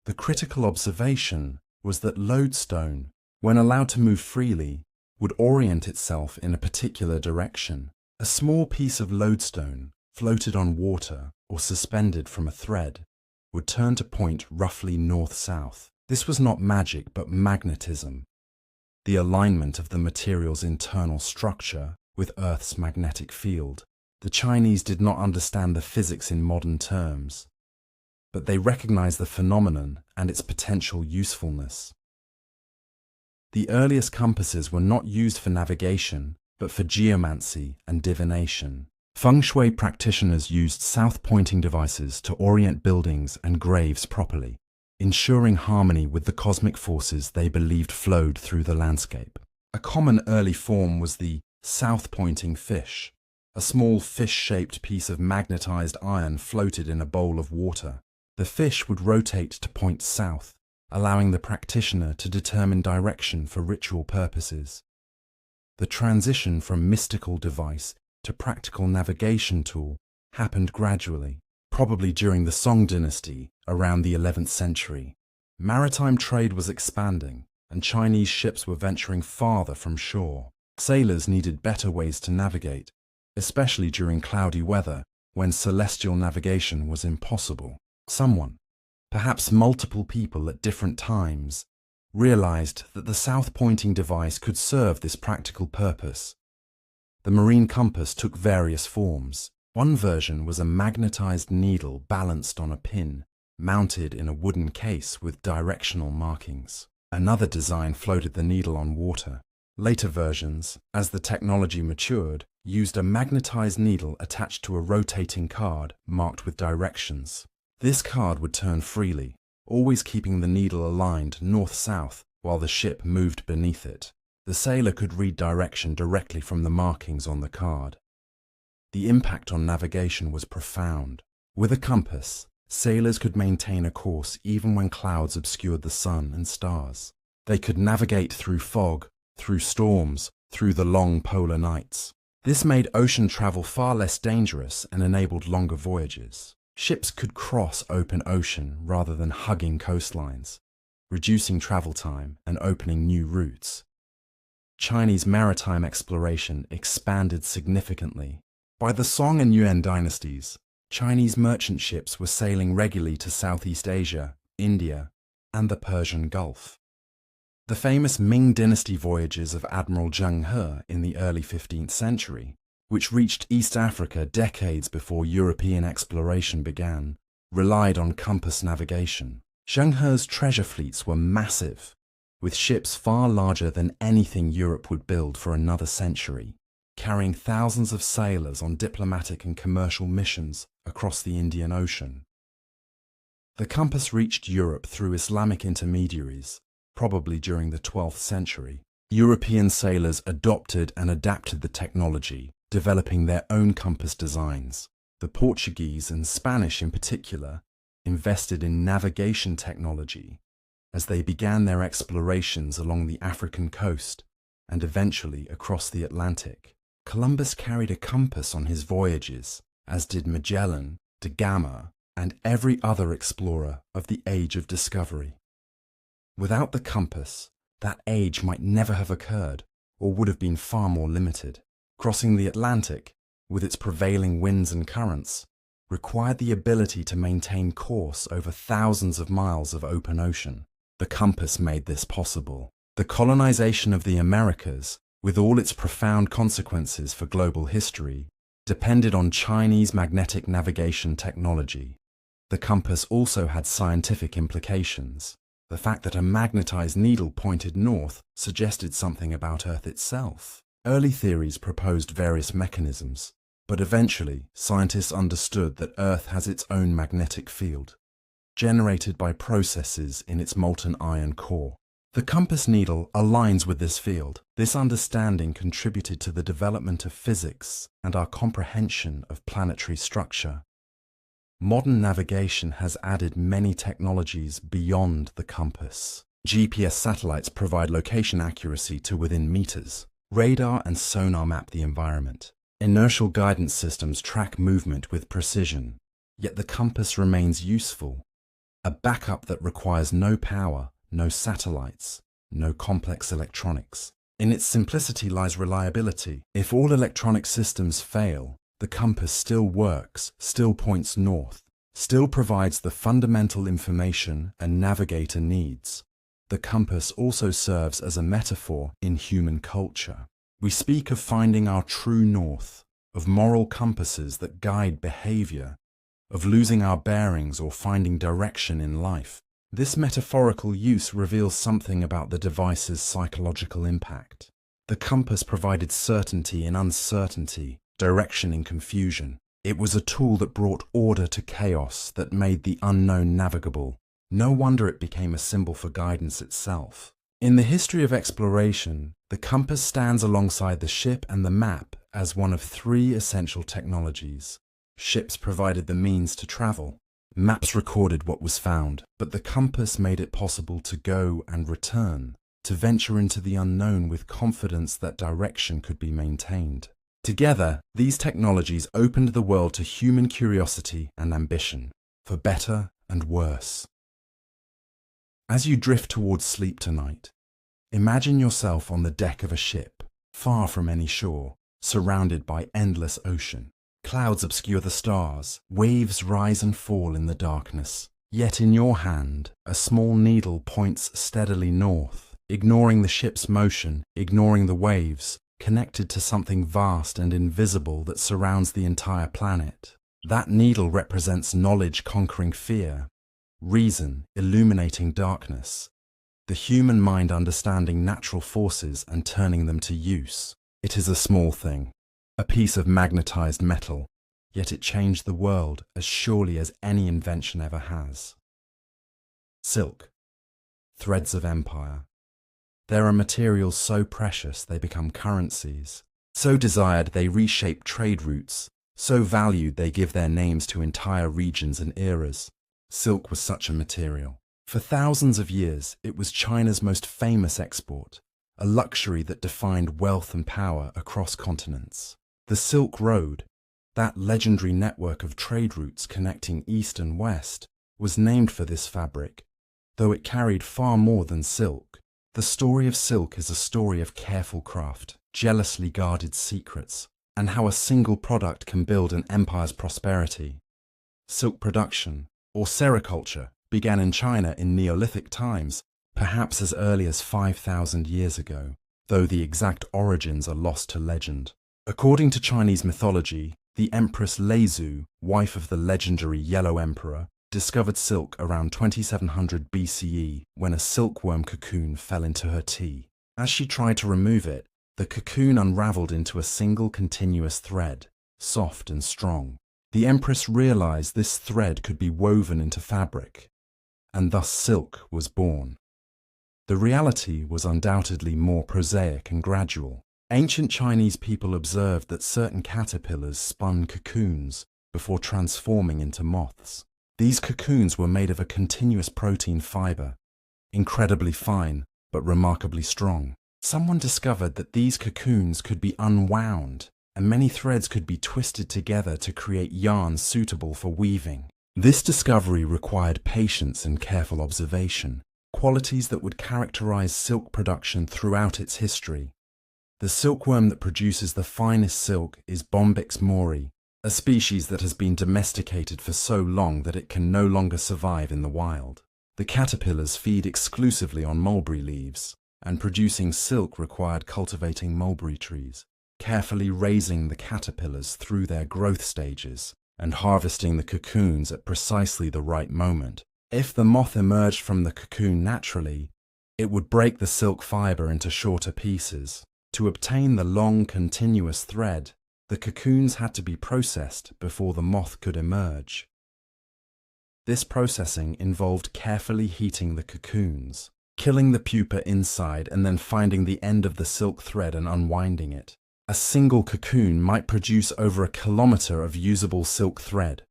The critical observation was that lodestone, when allowed to move freely, would orient itself in a particular direction. A small piece of lodestone, floated on water or suspended from a thread, would turn to point roughly north-south. This was not magic but magnetism, the alignment of the material's internal structure with Earth's magnetic field. The Chinese did not understand the physics in modern terms, but they recognized the phenomenon and its potential usefulness. The earliest compasses were not used for navigation, but for geomancy and divination. Feng shui practitioners used south-pointing devices to orient buildings and graves properly, ensuring harmony with the cosmic forces they believed flowed through the landscape. A common early form was the south-pointing fish. A small fish-shaped piece of magnetized iron floated in a bowl of water. The fish would rotate to point south, allowing the practitioner to determine direction for ritual purposes. The transition from mystical device to practical navigation tool happened gradually, probably during the Song dynasty around the 11th century. Maritime trade was expanding, and Chinese ships were venturing farther from shore. Sailors needed better ways to navigate, especially during cloudy weather when celestial navigation was impossible. Someone, perhaps multiple people at different times, realized that the south-pointing device could serve this practical purpose. The marine compass took various forms. One version was a magnetized needle balanced on a pin, mounted in a wooden case with directional markings. Another design floated the needle on water. Later versions, as the technology matured, used a magnetized needle attached to a rotating card marked with directions. This card would turn freely, always keeping the needle aligned north-south while the ship moved beneath it. The sailor could read direction directly from the markings on the card. The impact on navigation was profound. With a compass, sailors could maintain a course even when clouds obscured the sun and stars. They could navigate through fog, through storms, through the long polar nights. This made ocean travel far less dangerous and enabled longer voyages. Ships could cross open ocean rather than hugging coastlines, reducing travel time and opening new routes. Chinese maritime exploration expanded significantly. By the Song and Yuan dynasties, Chinese merchant ships were sailing regularly to Southeast Asia, India, and the Persian Gulf. The famous Ming Dynasty voyages of Admiral Zheng He in the early 15th century, which reached East Africa decades before European exploration began, relied on compass navigation. Zheng He's treasure fleets were massive, with ships far larger than anything Europe would build for another century, carrying thousands of sailors on diplomatic and commercial missions across the Indian Ocean. The compass reached Europe through Islamic intermediaries, probably during the 12th century. European sailors adopted and adapted the technology, developing their own compass designs. The Portuguese and Spanish in particular invested in navigation technology as they began their explorations along the African coast and eventually across the Atlantic. Columbus carried a compass on his voyages, as did Magellan, da Gama, and every other explorer of the Age of Discovery. Without the compass, that age might never have occurred, or would have been far more limited. Crossing the Atlantic, with its prevailing winds and currents, required the ability to maintain course over thousands of miles of open ocean. The compass made this possible. The colonization of the Americas, with all its profound consequences for global history, depended on Chinese magnetic navigation technology. The compass also had scientific implications. The fact that a magnetized needle pointed north suggested something about Earth itself. Early theories proposed various mechanisms, but eventually scientists understood that Earth has its own magnetic field, generated by processes in its molten iron core. The compass needle aligns with this field. This understanding contributed to the development of physics and our comprehension of planetary structure. Modern navigation has added many technologies beyond the compass. GPS satellites provide location accuracy to within meters. Radar and sonar map the environment. Inertial guidance systems track movement with precision. Yet the compass remains useful. A backup that requires no power, no satellites, no complex electronics. In its simplicity lies reliability. If all electronic systems fail, the compass still works, still points north, still provides the fundamental information a navigator needs. The compass also serves as a metaphor in human culture. We speak of finding our true north, of moral compasses that guide behavior, of losing our bearings or finding direction in life. This metaphorical use reveals something about the device's psychological impact. The compass provided certainty in uncertainty, direction in confusion. It was a tool that brought order to chaos, that made the unknown navigable. No wonder it became a symbol for guidance itself. In the history of exploration, the compass stands alongside the ship and the map as one of three essential technologies. Ships provided the means to travel. Maps recorded what was found, but the compass made it possible to go and return, to venture into the unknown with confidence that direction could be maintained. Together, these technologies opened the world to human curiosity and ambition, for better and worse. As you drift towards sleep tonight, imagine yourself on the deck of a ship, far from any shore, surrounded by endless ocean. Clouds obscure the stars, waves rise and fall in the darkness. Yet in your hand, a small needle points steadily north, ignoring the ship's motion, ignoring the waves, connected to something vast and invisible that surrounds the entire planet. That needle represents knowledge conquering fear, reason illuminating darkness, the human mind understanding natural forces and turning them to use. It is a small thing, a piece of magnetized metal, yet it changed the world as surely as any invention ever has. Silk, threads of empire. There are materials so precious they become currencies, so desired they reshape trade routes, so valued they give their names to entire regions and eras. Silk was such a material. For thousands of years, it was China's most famous export, a luxury that defined wealth and power across continents. The Silk Road, That legendary network of trade routes connecting East and West was named for this fabric, though it carried far more than silk. The story of silk is a story of careful craft, jealously guarded secrets, and how a single product can build an empire's prosperity. Silk production, or sericulture, began in China in Neolithic times, perhaps as early as 5,000 years ago, though the exact origins are lost to legend. According to Chinese mythology, the Empress Leizu, wife of the legendary Yellow Emperor, discovered silk around 2700 BCE when a silkworm cocoon fell into her tea. As she tried to remove it, the cocoon unraveled into a single continuous thread, soft and strong. The Empress realized this thread could be woven into fabric, and thus silk was born. The reality was undoubtedly more prosaic and gradual. Ancient Chinese people observed that certain caterpillars spun cocoons before transforming into moths. These cocoons were made of a continuous protein fiber, incredibly fine but remarkably strong. Someone discovered that these cocoons could be unwound, and many threads could be twisted together to create yarn suitable for weaving. This discovery required patience and careful observation, qualities that would characterize silk production throughout its history. The silkworm that produces the finest silk is Bombyx mori, a species that has been domesticated for so long that it can no longer survive in the wild. The caterpillars feed exclusively on mulberry leaves, and producing silk required cultivating mulberry trees, carefully raising the caterpillars through their growth stages, and harvesting the cocoons at precisely the right moment. If the moth emerged from the cocoon naturally, it would break the silk fiber into shorter pieces. To obtain the long, continuous thread, the cocoons had to be processed before the moth could emerge. This processing involved carefully heating the cocoons, killing the pupa inside and then finding the end of the silk thread and unwinding it. A single cocoon might produce over 1 kilometer of usable silk thread,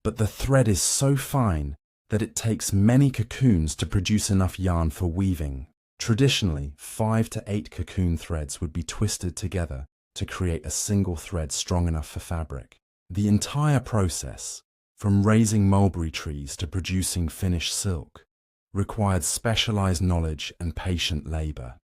but the thread is so fine that it takes many cocoons to produce enough yarn for weaving. Traditionally, 5 to 8 cocoon threads would be twisted together to create a single thread strong enough for fabric. The entire process, from raising mulberry trees to producing finished silk, required specialized knowledge and patient labor.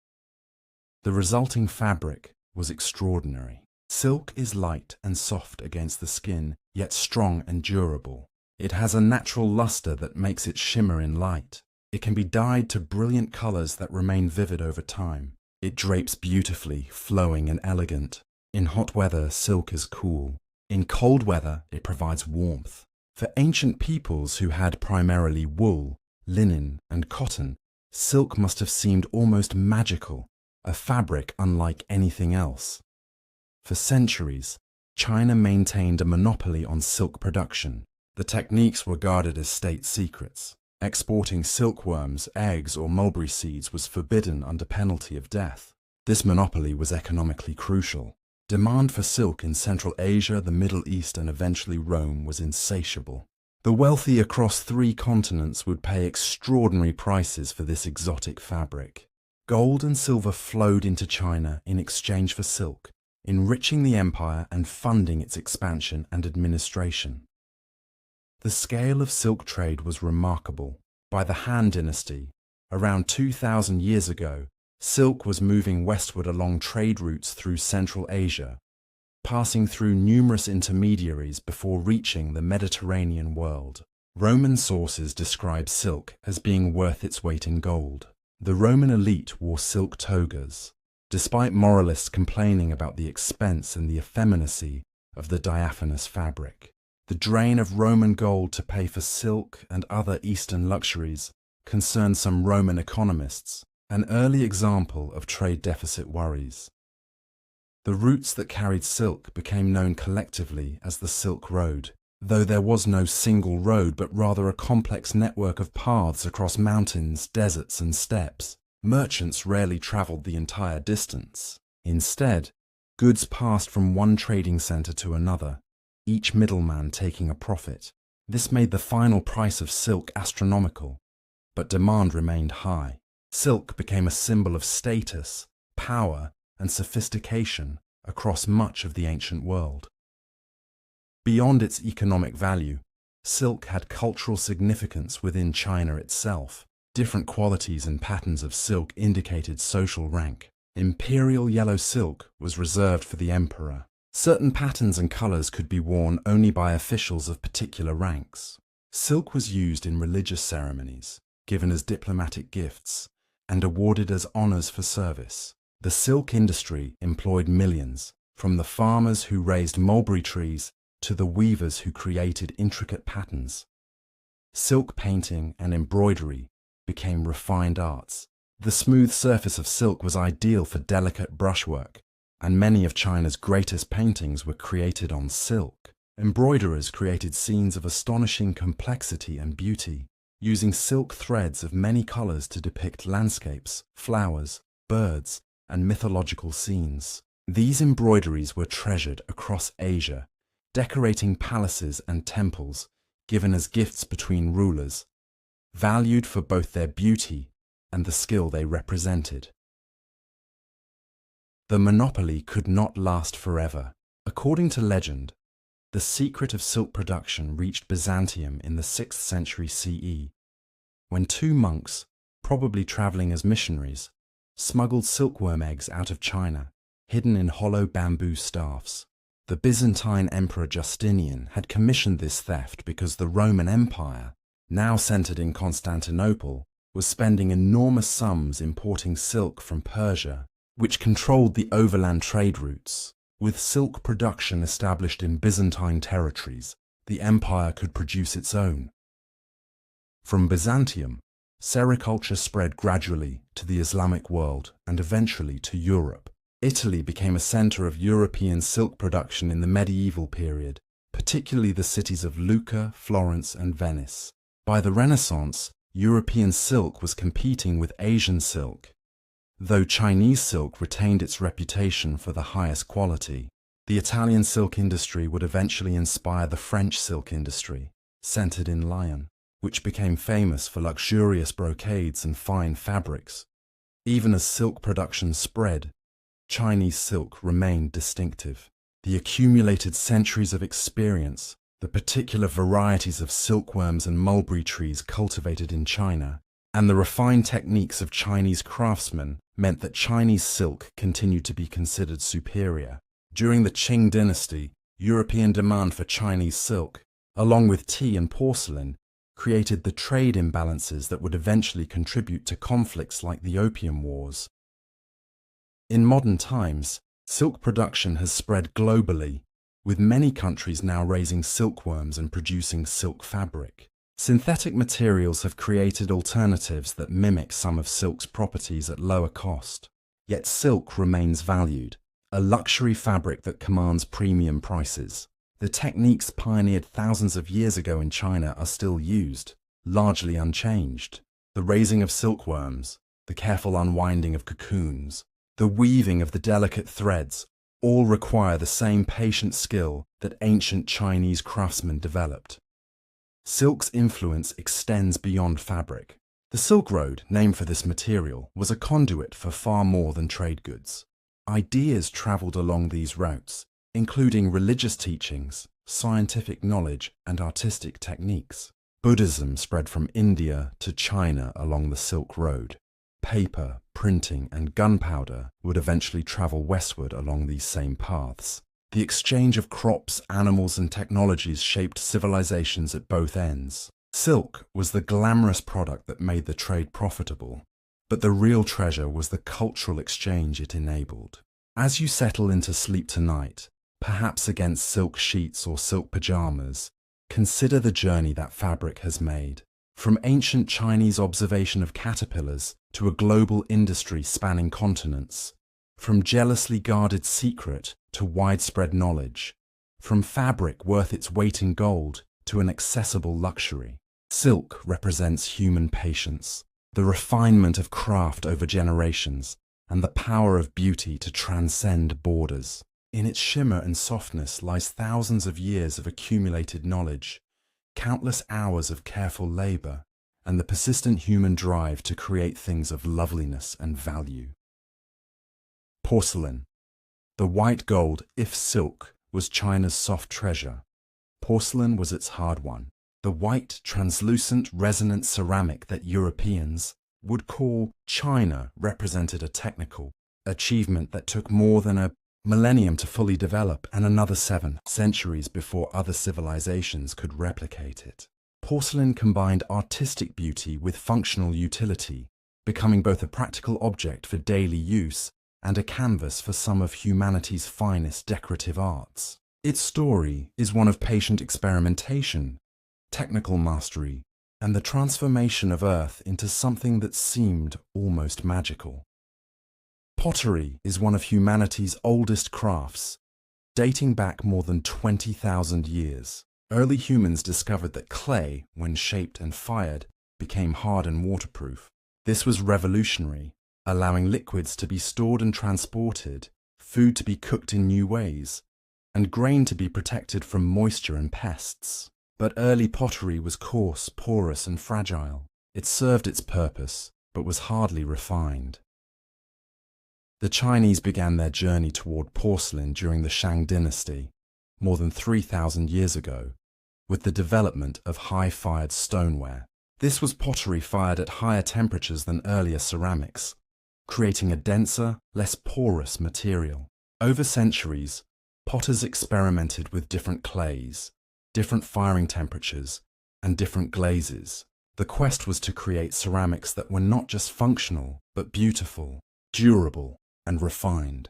The resulting fabric was extraordinary. Silk is light and soft against the skin, yet strong and durable. It has a natural luster that makes it shimmer in light. It can be dyed to brilliant colors that remain vivid over time. It drapes beautifully, flowing and elegant. In hot weather, silk is cool. In cold weather, it provides warmth. For ancient peoples who had primarily wool, linen, and cotton, silk must have seemed almost magical, a fabric unlike anything else. For centuries, China maintained a monopoly on silk production. The techniques were guarded as state secrets. Exporting silkworms, eggs, or mulberry seeds was forbidden under penalty of death. This monopoly was economically crucial. Demand for silk in Central Asia, the Middle East, and eventually Rome was insatiable. The wealthy across 3 continents would pay extraordinary prices for this exotic fabric. Gold and silver flowed into China in exchange for silk, enriching the empire and funding its expansion and administration. The scale of silk trade was remarkable. By the Han Dynasty, around 2,000 years ago, silk was moving westward along trade routes through Central Asia, passing through numerous intermediaries before reaching the Mediterranean world. Roman sources describe silk as being worth its weight in gold. The Roman elite wore silk togas, despite moralists complaining about the expense and the effeminacy of the diaphanous fabric. The drain of Roman gold to pay for silk and other Eastern luxuries concerned some Roman economists, an early example of trade deficit worries. The routes that carried silk became known collectively as the Silk Road, though there was no single road but rather a complex network of paths across mountains, deserts, and steppes. Merchants rarely traveled the entire distance. Instead, goods passed from one trading center to another, each middleman taking a profit. This made the final price of silk astronomical, but demand remained high. Silk became a symbol of status, power, and sophistication across much of the ancient world. Beyond its economic value, silk had cultural significance within China itself. Different qualities and patterns of silk indicated social rank. Imperial yellow silk was reserved for the emperor. Certain patterns and colors could be worn only by officials of particular ranks. Silk was used in religious ceremonies, given as diplomatic gifts, and awarded as honors for service. The silk industry employed millions, from the farmers who raised mulberry trees to the weavers who created intricate patterns. Silk painting and embroidery became refined arts. The smooth surface of silk was ideal for delicate brushwork, and many of China's greatest paintings were created on silk. Embroiderers created scenes of astonishing complexity and beauty, using silk threads of many colors to depict landscapes, flowers, birds, and mythological scenes. These embroideries were treasured across Asia, decorating palaces and temples, given as gifts between rulers, valued for both their beauty and the skill they represented. The monopoly could not last forever. According to legend, the secret of silk production reached Byzantium in the 6th century CE, when two monks, probably traveling as missionaries, smuggled silkworm eggs out of China, hidden in hollow bamboo staffs. The Byzantine Emperor Justinian had commissioned this theft because the Roman Empire, now centered in Constantinople, was spending enormous sums importing silk from Persia, which controlled the overland trade routes. With silk production established in Byzantine territories, the empire could produce its own. From Byzantium, sericulture spread gradually to the Islamic world and eventually to Europe. Italy became a center of European silk production in the medieval period, particularly the cities of Lucca, Florence, and Venice. By the Renaissance, European silk was competing with Asian silk. Though Chinese silk retained its reputation for the highest quality, the Italian silk industry would eventually inspire the French silk industry, centered in Lyon, which became famous for luxurious brocades and fine fabrics. Even as silk production spread, Chinese silk remained distinctive. The accumulated centuries of experience, the particular varieties of silkworms and mulberry trees cultivated in China, and the refined techniques of Chinese craftsmen meant that Chinese silk continued to be considered superior. During the Qing dynasty, European demand for Chinese silk, along with tea and porcelain, created the trade imbalances that would eventually contribute to conflicts like the Opium Wars. In modern times, silk production has spread globally, with many countries now raising silkworms and producing silk fabric. Synthetic materials have created alternatives that mimic some of silk's properties at lower cost. Yet silk remains valued, a luxury fabric that commands premium prices. The techniques pioneered thousands of years ago in China are still used, largely unchanged. The raising of silkworms, the careful unwinding of cocoons, the weaving of the delicate threads, all require the same patient skill that ancient Chinese craftsmen developed. Silk's influence extends beyond fabric. The Silk Road, named for this material, was a conduit for far more than trade goods. Ideas traveled along these routes, including religious teachings, scientific knowledge, and artistic techniques. Buddhism spread from India to China along the Silk Road. Paper, printing, and gunpowder would eventually travel westward along these same paths. The exchange of crops, animals, and technologies shaped civilizations at both ends. Silk was the glamorous product that made the trade profitable, but the real treasure was the cultural exchange it enabled. As you settle into sleep tonight, perhaps against silk sheets or silk pajamas, consider the journey that fabric has made. From ancient Chinese observation of caterpillars to a global industry spanning continents, from jealously guarded secret to widespread knowledge, from fabric worth its weight in gold to an accessible luxury. Silk represents human patience, the refinement of craft over generations, and the power of beauty to transcend borders. In its shimmer and softness lies thousands of years of accumulated knowledge, countless hours of careful labor, and the persistent human drive to create things of loveliness and value. Porcelain. The white gold, if silk, was China's soft treasure. Porcelain was its hard one. The white, translucent, resonant ceramic that Europeans would call china represented a technical achievement that took more than a millennium to fully develop and another 7 centuries before other civilizations could replicate it. Porcelain combined artistic beauty with functional utility, becoming both a practical object for daily use and a canvas for some of humanity's finest decorative arts. Its story is one of patient experimentation, technical mastery, and the transformation of Earth into something that seemed almost magical. Pottery is one of humanity's oldest crafts, dating back more than 20,000 years. Early humans discovered that clay, when shaped and fired, became hard and waterproof. This was revolutionary, allowing liquids to be stored and transported, food to be cooked in new ways, and grain to be protected from moisture and pests. But early pottery was coarse, porous, and fragile. It served its purpose, but was hardly refined. The Chinese began their journey toward porcelain during the Shang dynasty, more than 3,000 years ago, with the development of high-fired stoneware. This was pottery fired at higher temperatures than earlier ceramics, creating a denser, less porous material. Over centuries, potters experimented with different clays, different firing temperatures, and different glazes. The quest was to create ceramics that were not just functional, but beautiful, durable, and refined.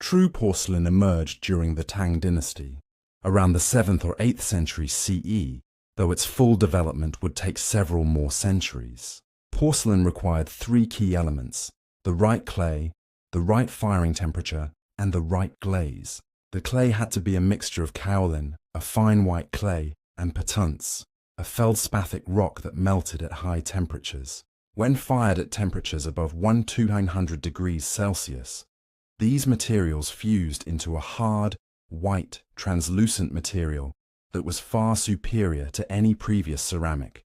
True porcelain emerged during the Tang dynasty, around the 7th or 8th century CE, though its full development would take several more centuries. Porcelain required 3 key elements: the right clay, the right firing temperature, and the right glaze. The clay had to be a mixture of kaolin, a fine white clay, and patunce, a feldspathic rock that melted at high temperatures. When fired at temperatures above 1200 degrees Celsius, these materials fused into a hard, white, translucent material that was far superior to any previous ceramic.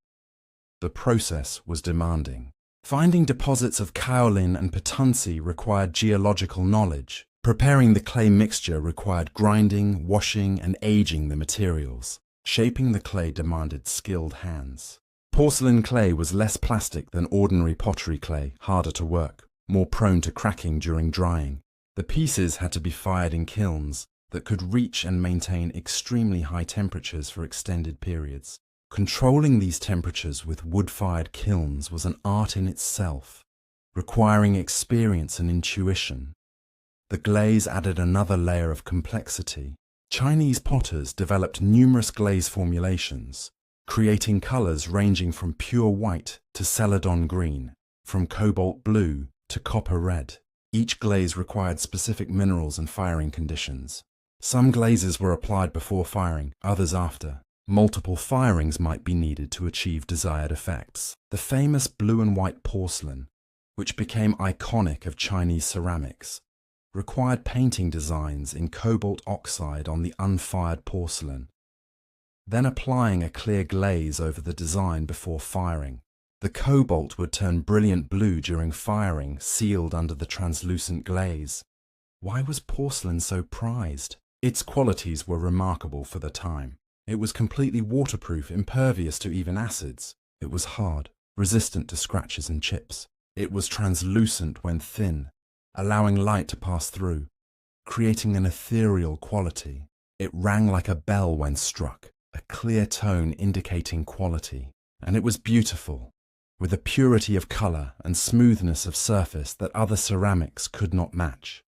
The process was demanding. Finding deposits of kaolin and patunce required geological knowledge. Preparing the clay mixture required grinding, washing, and aging the materials. Shaping the clay demanded skilled hands. Porcelain clay was less plastic than ordinary pottery clay, harder to work, more prone to cracking during drying. The pieces had to be fired in kilns that could reach and maintain extremely high temperatures for extended periods. Controlling these temperatures with wood-fired kilns was an art in itself, requiring experience and intuition. The glaze added another layer of complexity. Chinese potters developed numerous glaze formulations, creating colors ranging from pure white to celadon green, from cobalt blue to copper red. Each glaze required specific minerals and firing conditions. Some glazes were applied before firing, others after. Multiple firings might be needed to achieve desired effects. The famous blue and white porcelain, which became iconic of Chinese ceramics, required painting designs in cobalt oxide on the unfired porcelain, then applying a clear glaze over the design before firing. The cobalt would turn brilliant blue during firing, sealed under the translucent glaze. Why was porcelain so prized? Its qualities were remarkable for the time. It was completely waterproof, impervious to even acids. It was hard, resistant to scratches and chips. It was translucent when thin, allowing light to pass through, creating an ethereal quality. It rang like a bell when struck, a clear tone indicating quality. And it was beautiful, with a purity of color and smoothness of surface that other ceramics could not match.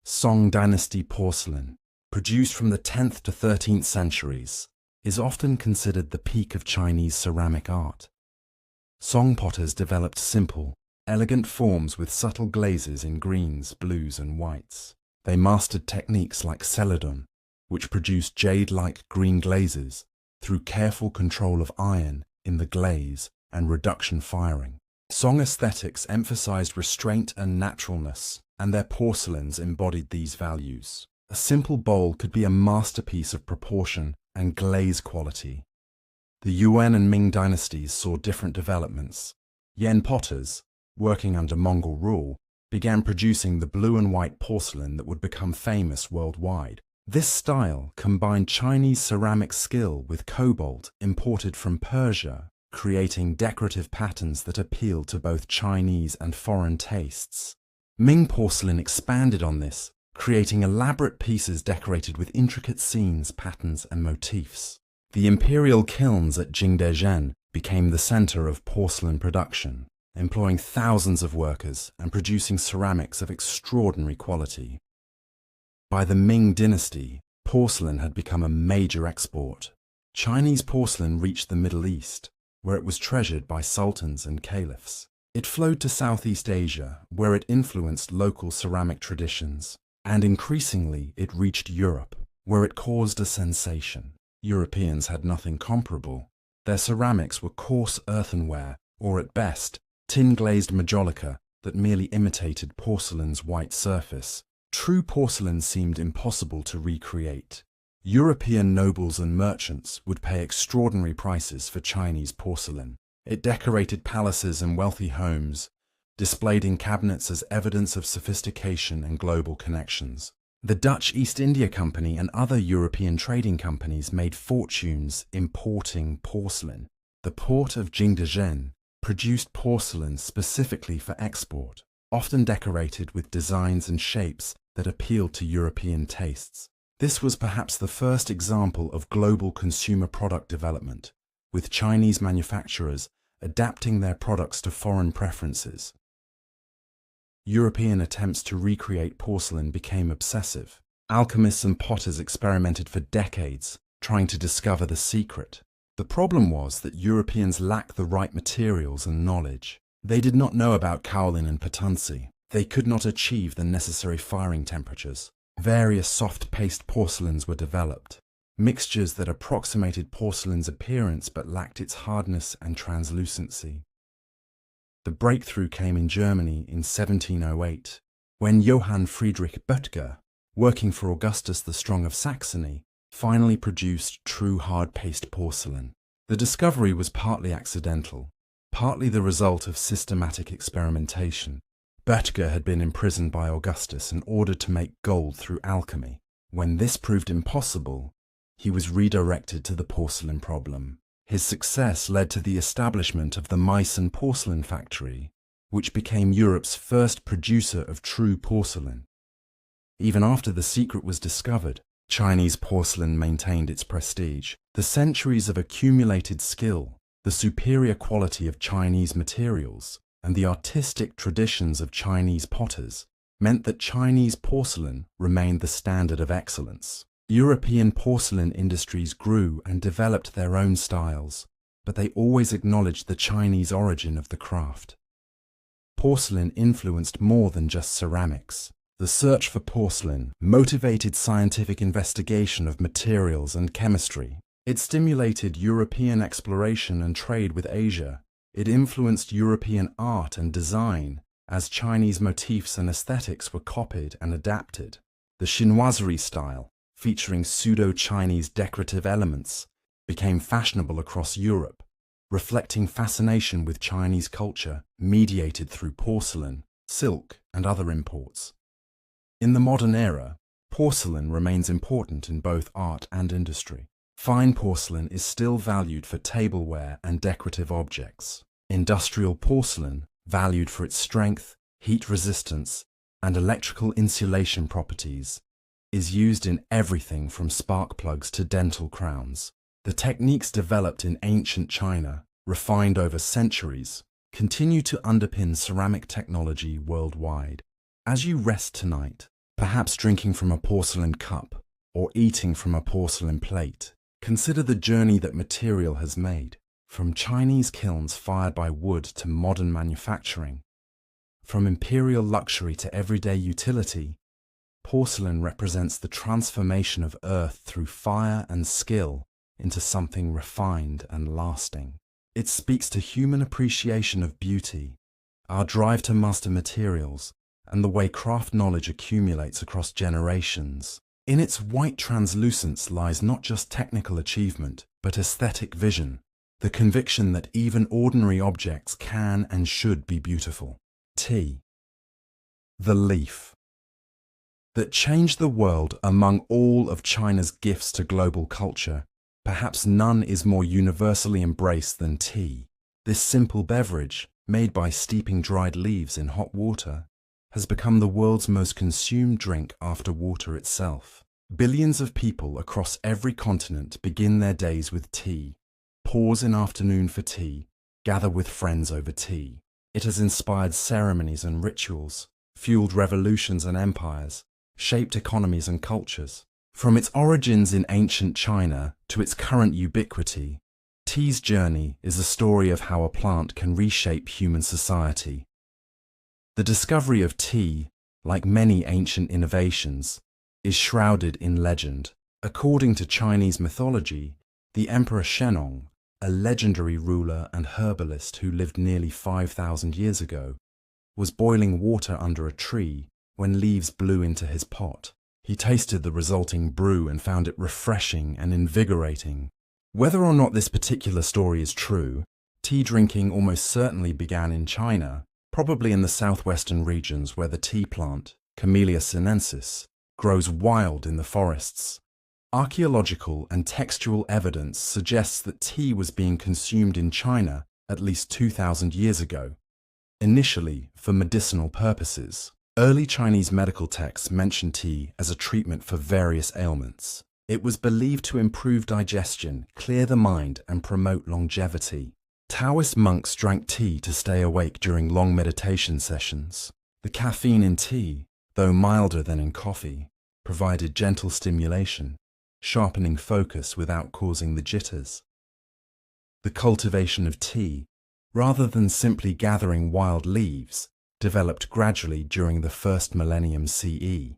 Song Dynasty porcelain, produced from the 10th to 13th centuries, is often considered the peak of Chinese ceramic art. Song potters developed simple, elegant forms with subtle glazes in greens, blues, and whites. They mastered techniques like celadon, which produced jade-like green glazes, through careful control of iron in the glaze and reduction firing. Song aesthetics emphasized restraint and naturalness, and their porcelains embodied these values. A simple bowl could be a masterpiece of proportion and glaze quality. The Yuan and Ming dynasties saw different developments. Yan potters, working under Mongol rule, began producing the blue and white porcelain that would become famous worldwide. This style combined Chinese ceramic skill with cobalt imported from Persia, creating decorative patterns that appealed to both Chinese and foreign tastes. Ming porcelain expanded on this, creating elaborate pieces decorated with intricate scenes, patterns, and motifs. The imperial kilns at Jingdezhen became the center of porcelain production, employing thousands of workers and producing ceramics of extraordinary quality. By the Ming dynasty, porcelain had become a major export. Chinese porcelain reached the Middle East, where it was treasured by sultans and caliphs. It flowed to Southeast Asia, where it influenced local ceramic traditions, and increasingly it reached Europe, where it caused a sensation. Europeans had nothing comparable. Their ceramics were coarse earthenware, or at best, tin-glazed majolica that merely imitated porcelain's white surface. True porcelain seemed impossible to recreate. European nobles and merchants would pay extraordinary prices for Chinese porcelain. It decorated palaces and wealthy homes, displayed in cabinets as evidence of sophistication and global connections. The Dutch East India Company and other European trading companies made fortunes importing porcelain. The port of Jingdezhen produced porcelain specifically for export, often decorated with designs and shapes that appealed to European tastes. This was perhaps the first example of global consumer product development, with Chinese manufacturers adapting their products to foreign preferences. European attempts to recreate porcelain became obsessive. Alchemists and potters experimented for decades, trying to discover the secret. The problem was that Europeans lacked the right materials and knowledge. They did not know about kaolin and patunci. They could not achieve the necessary firing temperatures. Various soft paste porcelains were developed, mixtures that approximated porcelain's appearance but lacked its hardness and translucency. The breakthrough came in Germany in 1708, when Johann Friedrich Böttger, working for Augustus the Strong of Saxony, finally produced true hard paste porcelain. The discovery was partly accidental, partly the result of systematic experimentation. Böttger had been imprisoned by Augustus and ordered to make gold through alchemy. When this proved impossible, he was redirected to the porcelain problem. His success led to the establishment of the Meissen porcelain factory, which became Europe's first producer of true porcelain. Even after the secret was discovered, Chinese porcelain maintained its prestige. The centuries of accumulated skill, the superior quality of Chinese materials, and the artistic traditions of Chinese potters meant that Chinese porcelain remained the standard of excellence. European porcelain industries grew and developed their own styles, but they always acknowledged the Chinese origin of the craft. Porcelain influenced more than just ceramics. The search for porcelain motivated scientific investigation of materials and chemistry. It stimulated European exploration and trade with Asia. It influenced European art and design, as Chinese motifs and aesthetics were copied and adapted. The chinoiserie style, featuring pseudo-Chinese decorative elements, became fashionable across Europe, reflecting fascination with Chinese culture mediated through porcelain, silk, and other imports. In the modern era, porcelain remains important in both art and industry. Fine porcelain is still valued for tableware and decorative objects. Industrial porcelain, valued for its strength, heat resistance, and electrical insulation properties, is used in everything from spark plugs to dental crowns. The techniques developed in ancient China, refined over centuries, continue to underpin ceramic technology worldwide. As you rest tonight, perhaps drinking from a porcelain cup or eating from a porcelain plate, consider the journey that material has made, from Chinese kilns fired by wood to modern manufacturing. From imperial luxury to everyday utility, porcelain represents the transformation of earth through fire and skill into something refined and lasting. It speaks to human appreciation of beauty, our drive to master materials, and the way craft knowledge accumulates across generations. In its white translucence lies not just technical achievement, but aesthetic vision, the conviction that even ordinary objects can and should be beautiful. T. The leaf. that changed the world. Among all of China's gifts to global culture, perhaps none is more universally embraced than tea. This simple beverage, made by steeping dried leaves in hot water, has become the world's most consumed drink after water itself. Billions of people across every continent begin their days with tea, pause in afternoon for tea, gather with friends over tea. It has inspired ceremonies and rituals, fueled revolutions and empires, shaped economies and cultures. From its origins in ancient China to its current ubiquity, tea's journey is a story of how a plant can reshape human society. The discovery of tea, like many ancient innovations, is shrouded in legend. According to Chinese mythology, the Emperor Shennong, a legendary ruler and herbalist who lived nearly 5,000 years ago, was boiling water under a tree when leaves blew into his pot. He tasted the resulting brew and found it refreshing and invigorating. Whether or not this particular story is true, tea drinking almost certainly began in China, probably in the southwestern regions where the tea plant, Camellia sinensis, grows wild in the forests. Archaeological and textual evidence suggests that tea was being consumed in China at least 2,000 years ago, initially for medicinal purposes. Early Chinese medical texts mention tea as a treatment for various ailments. It was believed to improve digestion, clear the mind, and promote longevity. Taoist monks drank tea to stay awake during long meditation sessions. The caffeine in tea, though milder than in coffee, provided gentle stimulation, sharpening focus without causing the jitters. The cultivation of tea, rather than simply gathering wild leaves, developed gradually during the first millennium CE.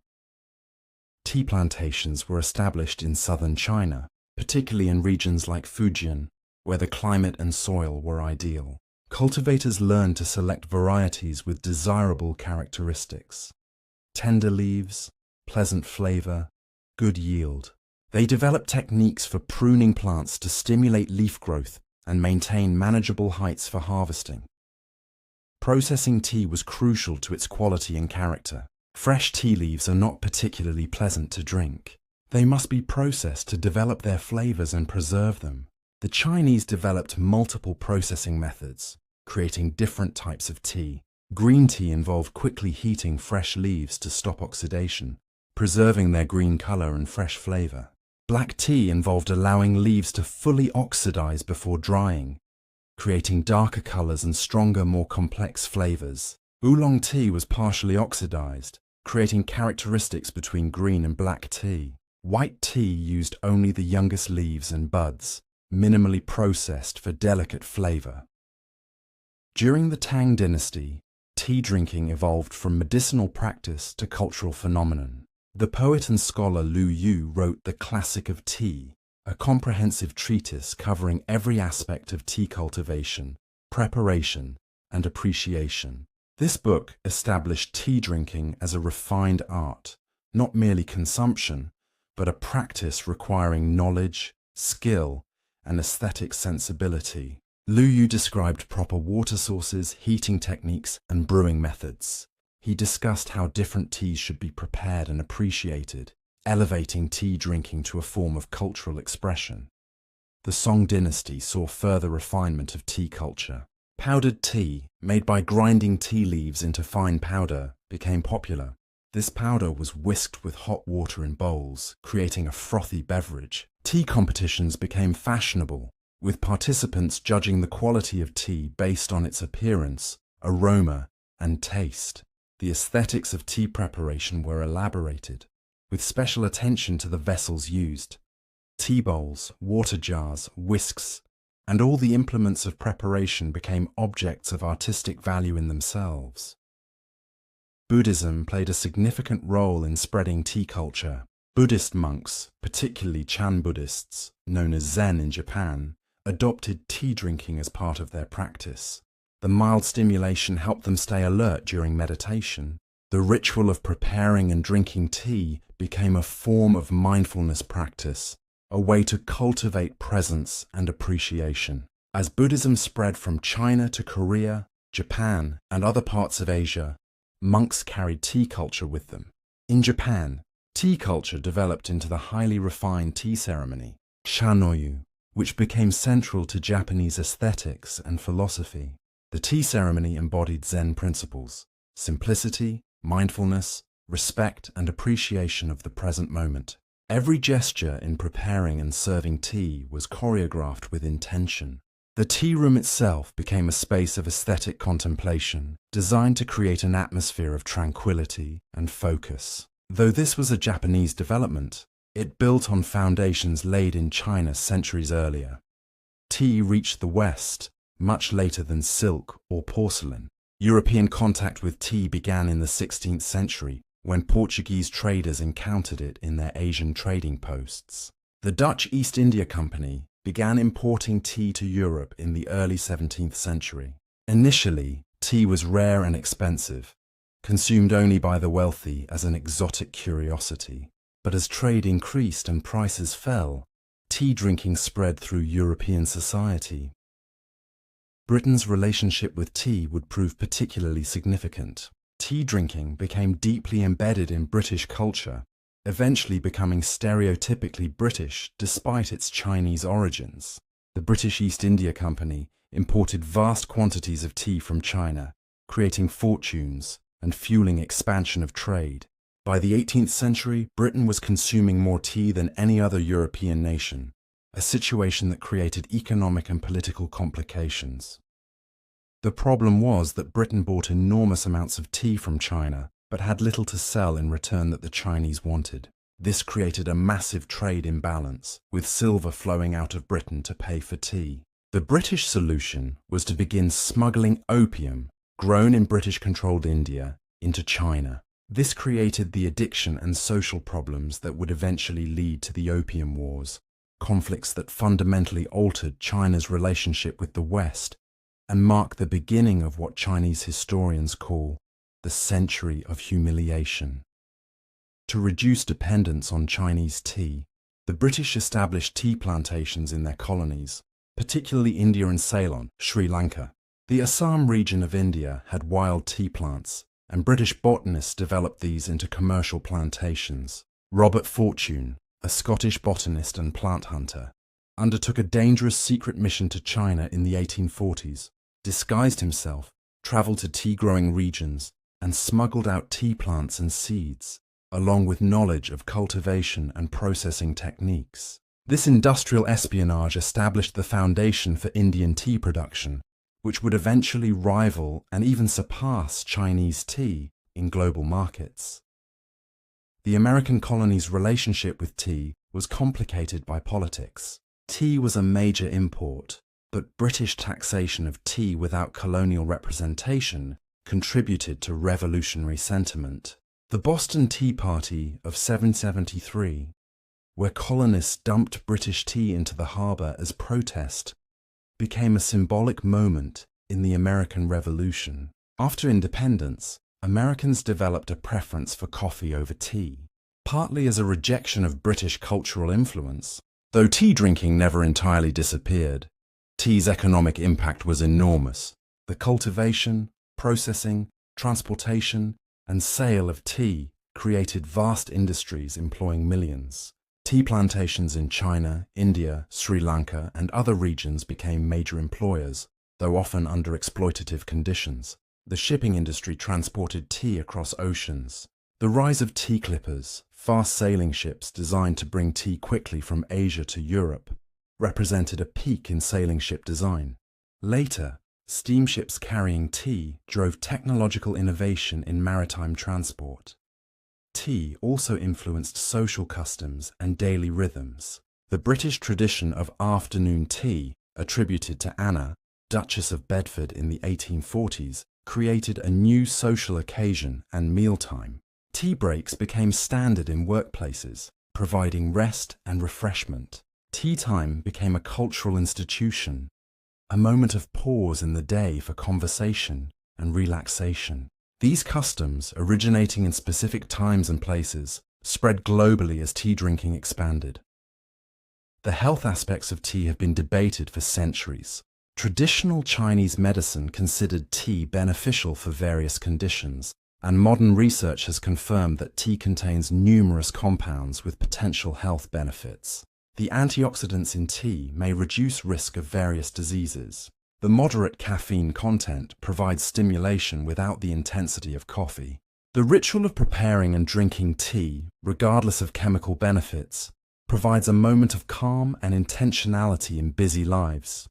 Tea plantations were established in southern China, particularly in regions like Fujian, where the climate and soil were ideal. Cultivators learned to select varieties with desirable characteristics: tender leaves, pleasant flavor, good yield. They developed techniques for pruning plants to stimulate leaf growth and maintain manageable heights for harvesting. Processing tea was crucial to its quality and character. Fresh tea leaves are not particularly pleasant to drink. They must be processed to develop their flavors and preserve them. The Chinese developed multiple processing methods, creating different types of tea. Green tea involved quickly heating fresh leaves to stop oxidation, preserving their green color and fresh flavor. Black tea involved allowing leaves to fully oxidize before drying, creating darker colors and stronger, more complex flavors. Oolong tea was partially oxidized, creating characteristics between green and black tea. White tea used only the youngest leaves and buds, minimally processed for delicate flavor. During the Tang dynasty, tea drinking evolved from medicinal practice to cultural phenomenon. The poet and scholar Lu Yu wrote The Classic of Tea, a comprehensive treatise covering every aspect of tea cultivation, preparation, and appreciation. This book established tea drinking as a refined art, not merely consumption, but a practice requiring knowledge, skill, and aesthetic sensibility. Lu Yu described proper water sources, heating techniques, and brewing methods. He discussed how different teas should be prepared and appreciated, elevating tea drinking to a form of cultural expression. The Song dynasty saw further refinement of tea culture. Powdered tea, made by grinding tea leaves into fine powder, became popular. This powder was whisked with hot water in bowls, creating a frothy beverage. Tea competitions became fashionable, with participants judging the quality of tea based on its appearance, aroma, and taste. The aesthetics of tea preparation were elaborated, with special attention to the vessels used. Tea bowls, water jars, whisks, and all the implements of preparation became objects of artistic value in themselves. Buddhism played a significant role in spreading tea culture. Buddhist monks, particularly Chan Buddhists, known as Zen in Japan, adopted tea drinking as part of their practice. The mild stimulation helped them stay alert during meditation. The ritual of preparing and drinking tea became a form of mindfulness practice, a way to cultivate presence and appreciation. As Buddhism spread from China to Korea, Japan, and other parts of Asia, monks carried tea culture with them. In Japan, tea culture developed into the highly refined tea ceremony, shanoyu, which became central to Japanese aesthetics and philosophy. The tea ceremony embodied Zen principles: simplicity, mindfulness, respect, and appreciation of the present moment. Every gesture in preparing and serving tea was choreographed with intention. The tea room itself became a space of aesthetic contemplation, designed to create an atmosphere of tranquility and focus. Though this was a Japanese development, it built on foundations laid in China centuries earlier. Tea reached the West much later than silk or porcelain. European contact with tea began in the 16th century, when Portuguese traders encountered it in their Asian trading posts. The Dutch East India Company began importing tea to Europe in the early 17th century. Initially, tea was rare and expensive, consumed only by the wealthy as an exotic curiosity. But as trade increased and prices fell, tea drinking spread through European society. Britain's relationship with tea would prove particularly significant. Tea drinking became deeply embedded in British culture, eventually becoming stereotypically British despite its Chinese origins. The British East India Company imported vast quantities of tea from China, creating fortunes and fueling expansion of trade. By the 18th century, Britain was consuming more tea than any other European nation, a situation that created economic and political complications. The problem was that Britain bought enormous amounts of tea from China, but had little to sell in return that the Chinese wanted. This created a massive trade imbalance, with silver flowing out of Britain to pay for tea. The British solution was to begin smuggling opium, grown in British-controlled India, into China. This created the addiction and social problems that would eventually lead to the Opium Wars, conflicts that fundamentally altered China's relationship with the West and mark the beginning of what Chinese historians call the Century of Humiliation. To reduce dependence on Chinese tea, the British established tea plantations in their colonies, particularly India and Ceylon, Sri Lanka. The Assam region of India had wild tea plants, and British botanists developed these into commercial plantations. Robert Fortune, a Scottish botanist and plant hunter, undertook a dangerous secret mission to China in the 1840s, disguised himself, travelled to tea-growing regions, and smuggled out tea plants and seeds, along with knowledge of cultivation and processing techniques. This industrial espionage established the foundation for Indian tea production, which would eventually rival and even surpass Chinese tea in global markets. The American colony's relationship with tea was complicated by politics. Tea was a major import, but British taxation of tea without colonial representation contributed to revolutionary sentiment. The Boston Tea Party of 1773, where colonists dumped British tea into the harbour as protest, became a symbolic moment in the American Revolution. After independence, Americans developed a preference for coffee over tea, partly as a rejection of British cultural influence. Though tea drinking never entirely disappeared, tea's economic impact was enormous. The cultivation, processing, transportation, and sale of tea created vast industries employing millions. Tea plantations in China, India, Sri Lanka, and other regions became major employers, though often under exploitative conditions. The shipping industry transported tea across oceans. The rise of tea clippers, fast sailing ships designed to bring tea quickly from Asia to Europe, represented a peak in sailing ship design. Later, steamships carrying tea drove technological innovation in maritime transport. Tea also influenced social customs and daily rhythms. The British tradition of afternoon tea, attributed to Anna, Duchess of Bedford in the 1840s, created a new social occasion and mealtime. Tea breaks became standard in workplaces, providing rest and refreshment. Tea time became a cultural institution, a moment of pause in the day for conversation and relaxation. These customs, originating in specific times and places, spread globally as tea drinking expanded. The health aspects of tea have been debated for centuries. Traditional Chinese medicine considered tea beneficial for various conditions, and modern research has confirmed that tea contains numerous compounds with potential health benefits. The antioxidants in tea may reduce risk of various diseases. The moderate caffeine content provides stimulation without the intensity of coffee. The ritual of preparing and drinking tea, regardless of chemical benefits, provides a moment of calm and intentionality in busy lives.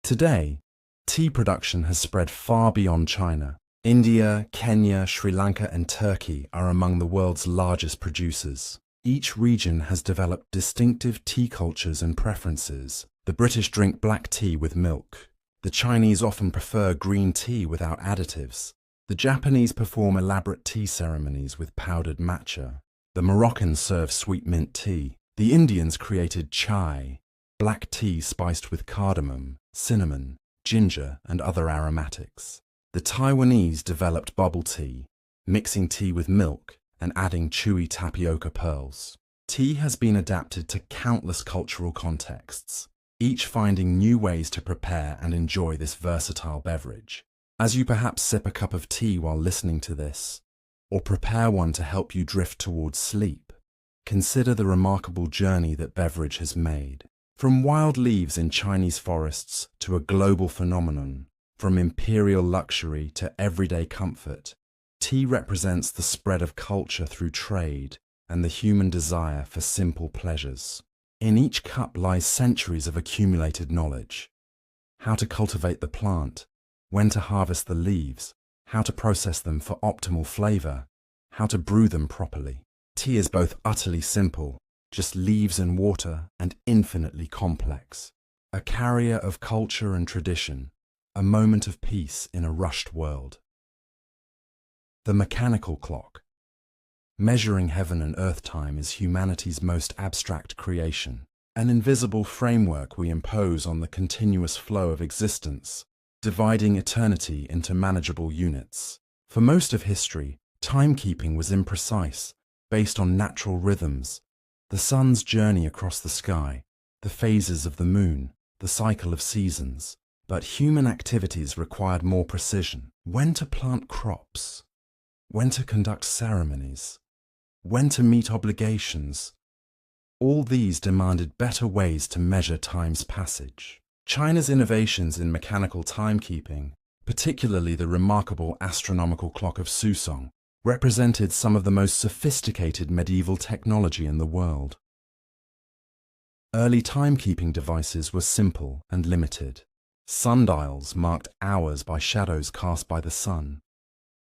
Today, tea production has spread far beyond China. India, Kenya, Sri Lanka, and Turkey are among the world's largest producers. Each region has developed distinctive tea cultures and preferences. The British drink black tea with milk. The Chinese often prefer green tea without additives. The Japanese perform elaborate tea ceremonies with powdered matcha. The Moroccans serve sweet mint tea. The Indians created chai, black tea spiced with cardamom, cinnamon, ginger, and other aromatics. The Taiwanese developed bubble tea, mixing tea with milk and adding chewy tapioca pearls. Tea has been adapted to countless cultural contexts, each finding new ways to prepare and enjoy this versatile beverage. As you perhaps sip a cup of tea while listening to this, or prepare one to help you drift towards sleep, consider the remarkable journey that beverage has made. From wild leaves in Chinese forests to a global phenomenon, from imperial luxury to everyday comfort, tea represents the spread of culture through trade and the human desire for simple pleasures. In each cup lies centuries of accumulated knowledge. How to cultivate the plant, when to harvest the leaves, how to process them for optimal flavor, how to brew them properly. Tea is both utterly simple, just leaves and water, and infinitely complex. A carrier of culture and tradition, a moment of peace in a rushed world. The mechanical clock. Measuring heaven and earth time is humanity's most abstract creation, an invisible framework we impose on the continuous flow of existence, dividing eternity into manageable units. For most of history, timekeeping was imprecise, based on natural rhythms, the sun's journey across the sky, the phases of the moon, the cycle of seasons. But human activities required more precision. When to plant crops, when to conduct ceremonies, when to meet obligations. All these demanded better ways to measure time's passage. China's innovations in mechanical timekeeping, particularly the remarkable astronomical clock of Susong, represented some of the most sophisticated medieval technology in the world. Early timekeeping devices were simple and limited. Sundials marked hours by shadows cast by the sun,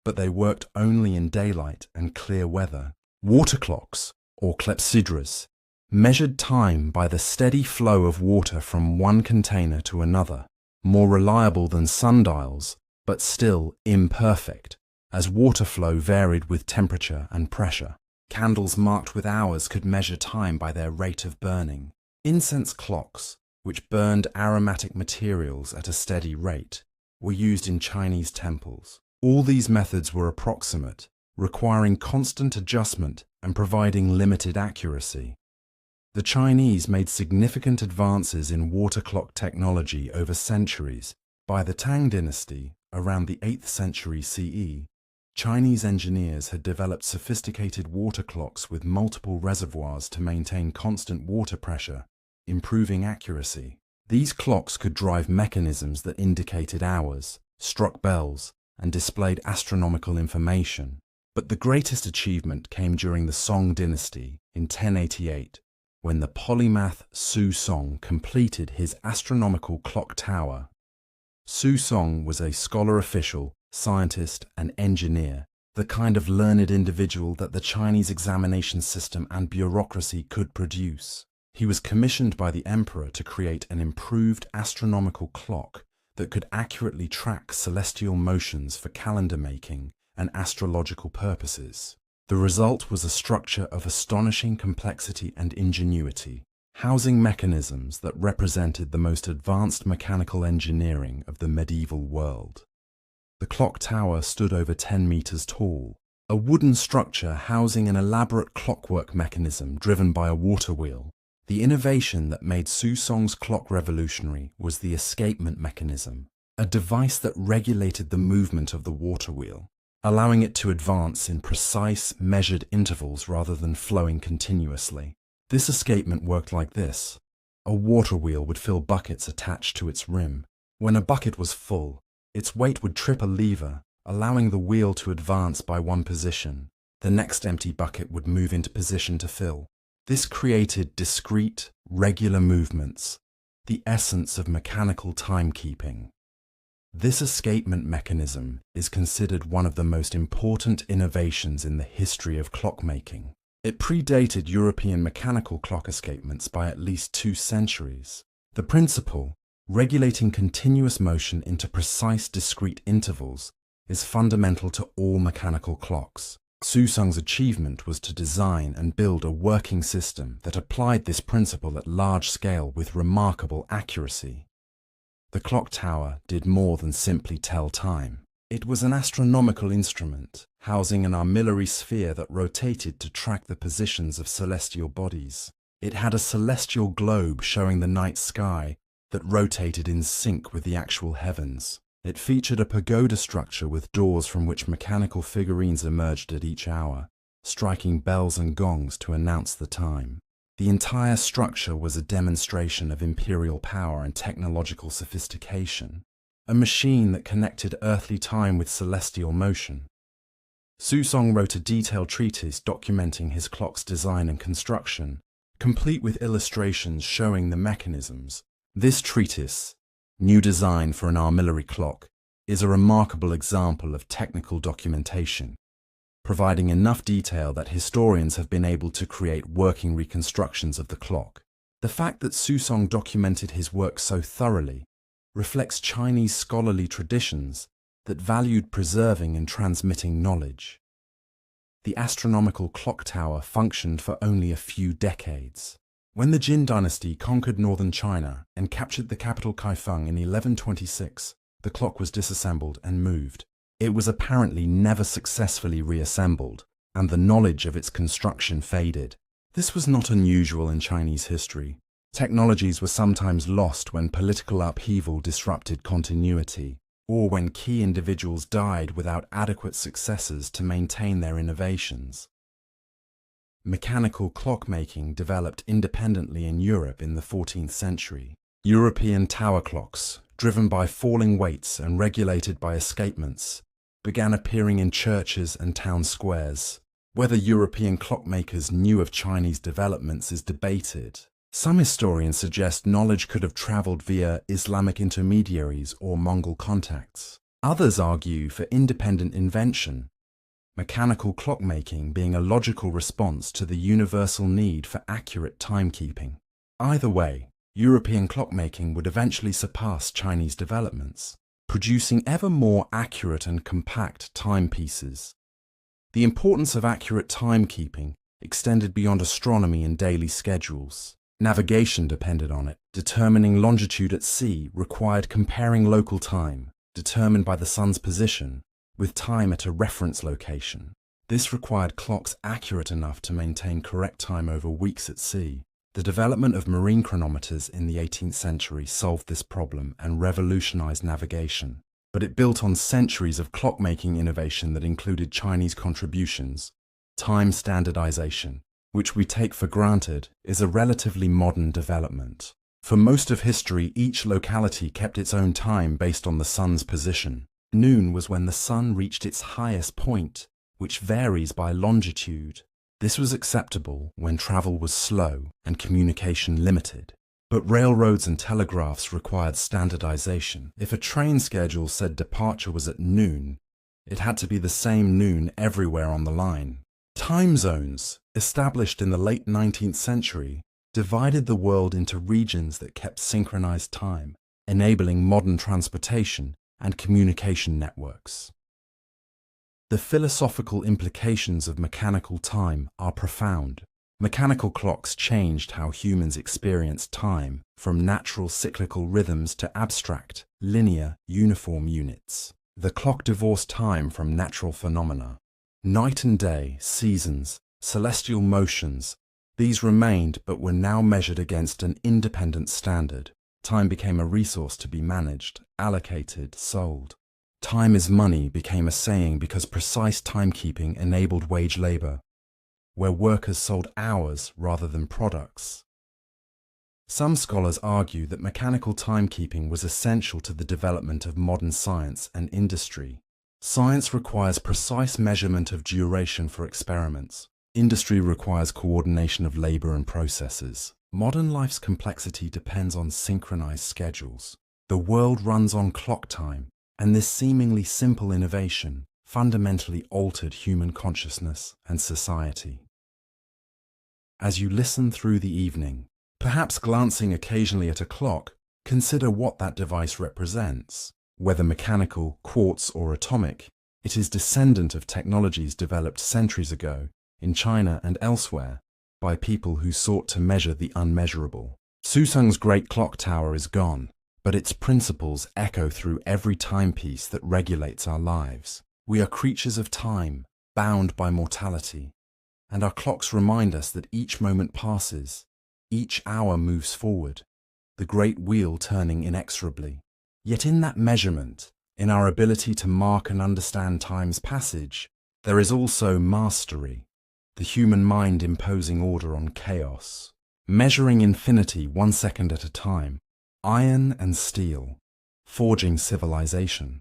but they worked only in daylight and clear weather. Water clocks, or clepsydras, measured time by the steady flow of water from one container to another, more reliable than sundials, but still imperfect, as water flow varied with temperature and pressure. Candles marked with hours could measure time by their rate of burning. Incense clocks, which burned aromatic materials at a steady rate, were used in Chinese temples. All these methods were approximate, requiring constant adjustment and providing limited accuracy. The Chinese made significant advances in water clock technology over centuries. By the Tang dynasty, around the 8th century CE, Chinese engineers had developed sophisticated water clocks with multiple reservoirs to maintain constant water pressure, improving accuracy. These clocks could drive mechanisms that indicated hours, struck bells, and displayed astronomical information. But the greatest achievement came during the Song dynasty in 1088, when the polymath Su Song completed his astronomical clock tower. Su Song was a scholar official, scientist, and engineer, the kind of learned individual that the Chinese examination system and bureaucracy could produce. He was commissioned by the emperor to create an improved astronomical clock that could accurately track celestial motions for calendar making and astrological purposes. The result was a structure of astonishing complexity and ingenuity, housing mechanisms that represented the most advanced mechanical engineering of the medieval world. The clock tower stood over 10 meters tall, a wooden structure housing an elaborate clockwork mechanism driven by a water wheel. The innovation that made Su Song's clock revolutionary was the escapement mechanism, a device that regulated the movement of the water wheel. allowing it to advance in precise, measured intervals rather than flowing continuously. This escapement worked like this. A water wheel would fill buckets attached to its rim. When a bucket was full, its weight would trip a lever, allowing the wheel to advance by one position. The next empty bucket would move into position to fill. This created discrete, regular movements, the essence of mechanical timekeeping. This escapement mechanism is considered one of the most important innovations in the history of clockmaking. It predated European mechanical clock escapements by at least 2 centuries. The principle, regulating continuous motion into precise discrete intervals, is fundamental to all mechanical clocks. Susong's achievement was to design and build a working system that applied this principle at large scale with remarkable accuracy. The clock tower did more than simply tell time. It was an astronomical instrument, housing an armillary sphere that rotated to track the positions of celestial bodies. It had a celestial globe showing the night sky that rotated in sync with the actual heavens. It featured a pagoda structure with doors from which mechanical figurines emerged at each hour, striking bells and gongs to announce the time. The entire structure was a demonstration of imperial power and technological sophistication, a machine that connected earthly time with celestial motion. Susong wrote a detailed treatise documenting his clock's design and construction, complete with illustrations showing the mechanisms. This treatise, New Design for an Armillary Clock, is a remarkable example of technical documentation, providing enough detail that historians have been able to create working reconstructions of the clock. The fact that Susong documented his work so thoroughly reflects Chinese scholarly traditions that valued preserving and transmitting knowledge. The astronomical clock tower functioned for only a few decades. When the Jin dynasty conquered northern China and captured the capital Kaifeng in 1126, the clock was disassembled and moved. It was apparently never successfully reassembled, and the knowledge of its construction faded. This was not unusual in Chinese history. Technologies were sometimes lost when political upheaval disrupted continuity, or when key individuals died without adequate successors to maintain their innovations. Mechanical clockmaking developed independently in Europe in the 14th century. European tower clocks, driven by falling weights and regulated by escapements, began appearing in churches and town squares. Whether European clockmakers knew of Chinese developments is debated. Some historians suggest knowledge could have traveled via Islamic intermediaries or Mongol contacts. Others argue for independent invention, mechanical clockmaking being a logical response to the universal need for accurate timekeeping. Either way, European clockmaking would eventually surpass Chinese developments, producing ever more accurate and compact timepieces. The importance of accurate timekeeping extended beyond astronomy and daily schedules. Navigation depended on it. Determining longitude at sea required comparing local time, determined by the sun's position, with time at a reference location. This required clocks accurate enough to maintain correct time over weeks at sea. The development of marine chronometers in the 18th century solved this problem and revolutionized navigation. But it built on centuries of clockmaking innovation that included Chinese contributions. Time standardization, which we take for granted, is a relatively modern development. For most of history, each locality kept its own time based on the sun's position. Noon was when the sun reached its highest point, which varies by longitude. This was acceptable when travel was slow and communication limited. But railroads and telegraphs required standardization. If a train schedule said departure was at noon, it had to be the same noon everywhere on the line. Time zones, established in the late 19th century, divided the world into regions that kept synchronized time, enabling modern transportation and communication networks. The philosophical implications of mechanical time are profound. Mechanical clocks changed how humans experience time, from natural cyclical rhythms to abstract, linear, uniform units. The clock divorced time from natural phenomena. Night and day, seasons, celestial motions, these remained but were now measured against an independent standard. Time became a resource to be managed, allocated, sold. Time is money became a saying because precise timekeeping enabled wage labor, where workers sold hours rather than products. Some scholars argue that mechanical timekeeping was essential to the development of modern science and industry. Science requires precise measurement of duration for experiments. Industry requires coordination of labor and processes. Modern life's complexity depends on synchronized schedules. The world runs on clock time, and this seemingly simple innovation fundamentally altered human consciousness and society. As you listen through the evening, perhaps glancing occasionally at a clock, consider what that device represents. Whether mechanical, quartz, or atomic, it is descendant of technologies developed centuries ago in China and elsewhere by people who sought to measure the unmeasurable. Susung's great clock tower is gone, but its principles echo through every timepiece that regulates our lives. We are creatures of time, bound by mortality, and our clocks remind us that each moment passes, each hour moves forward, the great wheel turning inexorably. Yet in that measurement, in our ability to mark and understand time's passage, there is also mastery, the human mind imposing order on chaos. Measuring infinity 1 second at a time, iron and steel, forging civilization.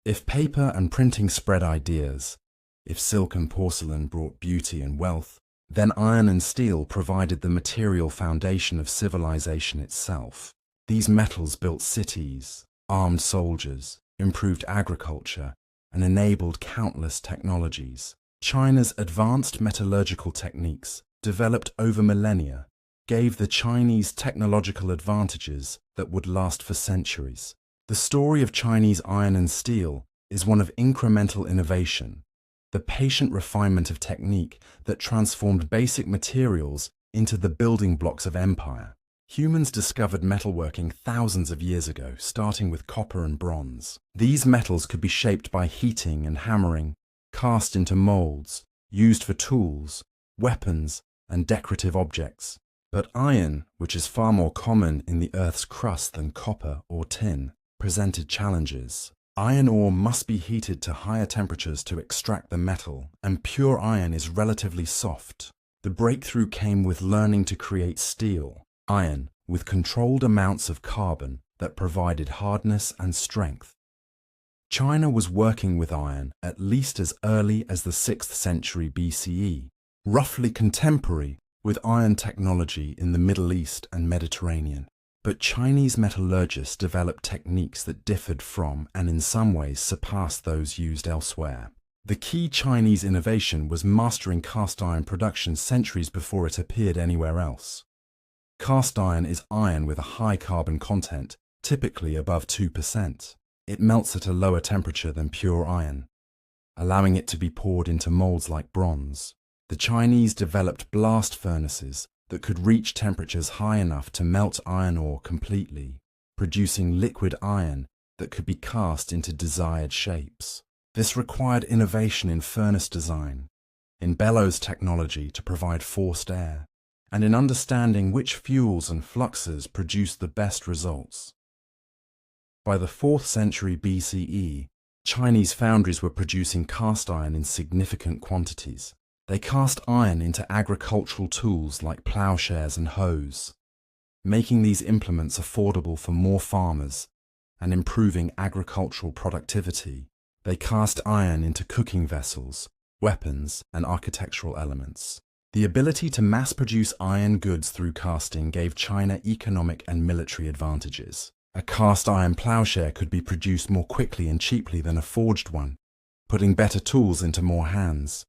If paper and printing spread ideas, if silk and porcelain brought beauty and wealth, then iron and steel provided the material foundation of civilization itself. These metals built cities, armed soldiers, improved agriculture, and enabled countless technologies. China's advanced metallurgical techniques, developed over millennia, gave the Chinese technological advantages that would last for centuries. The story of Chinese iron and steel is one of incremental innovation, the patient refinement of technique that transformed basic materials into the building blocks of empire. Humans discovered metalworking thousands of years ago, starting with copper and bronze. These metals could be shaped by heating and hammering, cast into molds, used for tools, weapons, and decorative objects. But iron, which is far more common in the Earth's crust than copper or tin, presented challenges. Iron ore must be heated to higher temperatures to extract the metal, and pure iron is relatively soft. The breakthrough came with learning to create steel, iron, with controlled amounts of carbon that provided hardness and strength. China was working with iron at least as early as the 6th century BCE, roughly contemporary with iron technology in the Middle East and Mediterranean. But Chinese metallurgists developed techniques that differed from and in some ways surpassed those used elsewhere. The key Chinese innovation was mastering cast iron production centuries before it appeared anywhere else. Cast iron is iron with a high carbon content, typically above 2%. It melts at a lower temperature than pure iron, allowing it to be poured into molds like bronze. The Chinese developed blast furnaces that could reach temperatures high enough to melt iron ore completely, producing liquid iron that could be cast into desired shapes. This required innovation in furnace design, in bellows technology to provide forced air, and in understanding which fuels and fluxes produce the best results. By the 4th century BCE, Chinese foundries were producing cast iron in significant quantities. They cast iron into agricultural tools like plowshares and hoes, making these implements affordable for more farmers and improving agricultural productivity. They cast iron into cooking vessels, weapons, and architectural elements. The ability to mass-produce iron goods through casting gave China economic and military advantages. A cast iron plowshare could be produced more quickly and cheaply than a forged one, putting better tools into more hands.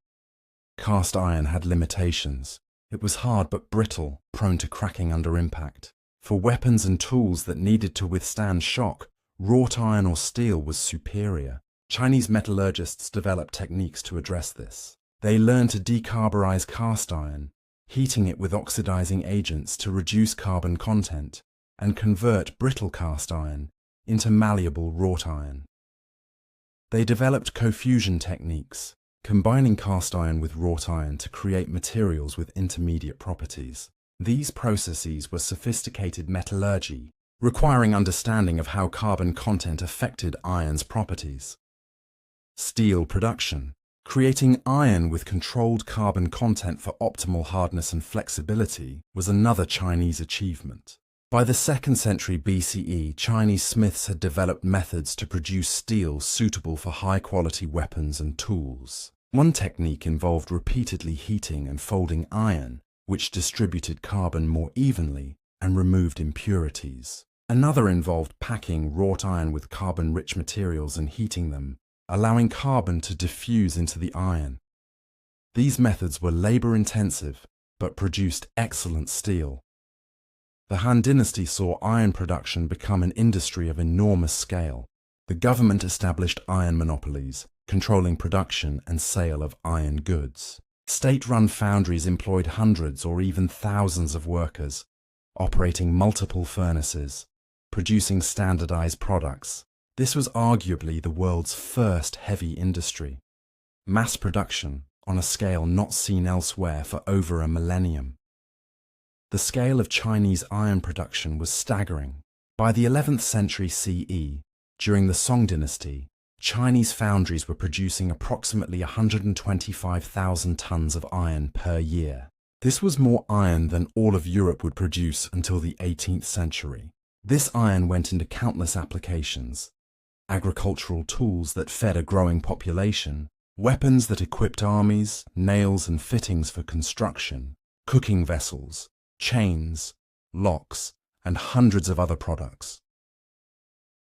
Cast iron had limitations. It was hard but brittle, prone to cracking under impact. For weapons and tools that needed to withstand shock, wrought iron or steel was superior. Chinese metallurgists developed techniques to address this. They learned to decarburize cast iron, heating it with oxidizing agents to reduce carbon content, and convert brittle cast iron into malleable wrought iron. They developed co-fusion techniques, combining cast iron with wrought iron to create materials with intermediate properties. These processes were sophisticated metallurgy requiring understanding of how carbon content affected iron's properties. Steel production. Creating iron with controlled carbon content for optimal hardness and flexibility was another Chinese achievement. By the 2nd century BCE, Chinese smiths had developed methods to produce steel suitable for high-quality weapons and tools. One technique involved repeatedly heating and folding iron, which distributed carbon more evenly and removed impurities. Another involved packing wrought iron with carbon-rich materials and heating them, allowing carbon to diffuse into the iron. These methods were labor-intensive, but produced excellent steel. The Han Dynasty saw iron production become an industry of enormous scale. The government established iron monopolies, controlling production and sale of iron goods. State-run foundries employed hundreds or even thousands of workers, operating multiple furnaces, producing standardized products. This was arguably the world's first heavy industry. Mass production on a scale not seen elsewhere for over a millennium. The scale of Chinese iron production was staggering. By the 11th century CE, during the Song dynasty, Chinese foundries were producing approximately 125,000 tons of iron per year. This was more iron than all of Europe would produce until the 18th century. This iron went into countless applications: agricultural tools that fed a growing population, weapons that equipped armies, nails and fittings for construction, cooking vessels, chains, locks, and hundreds of other products.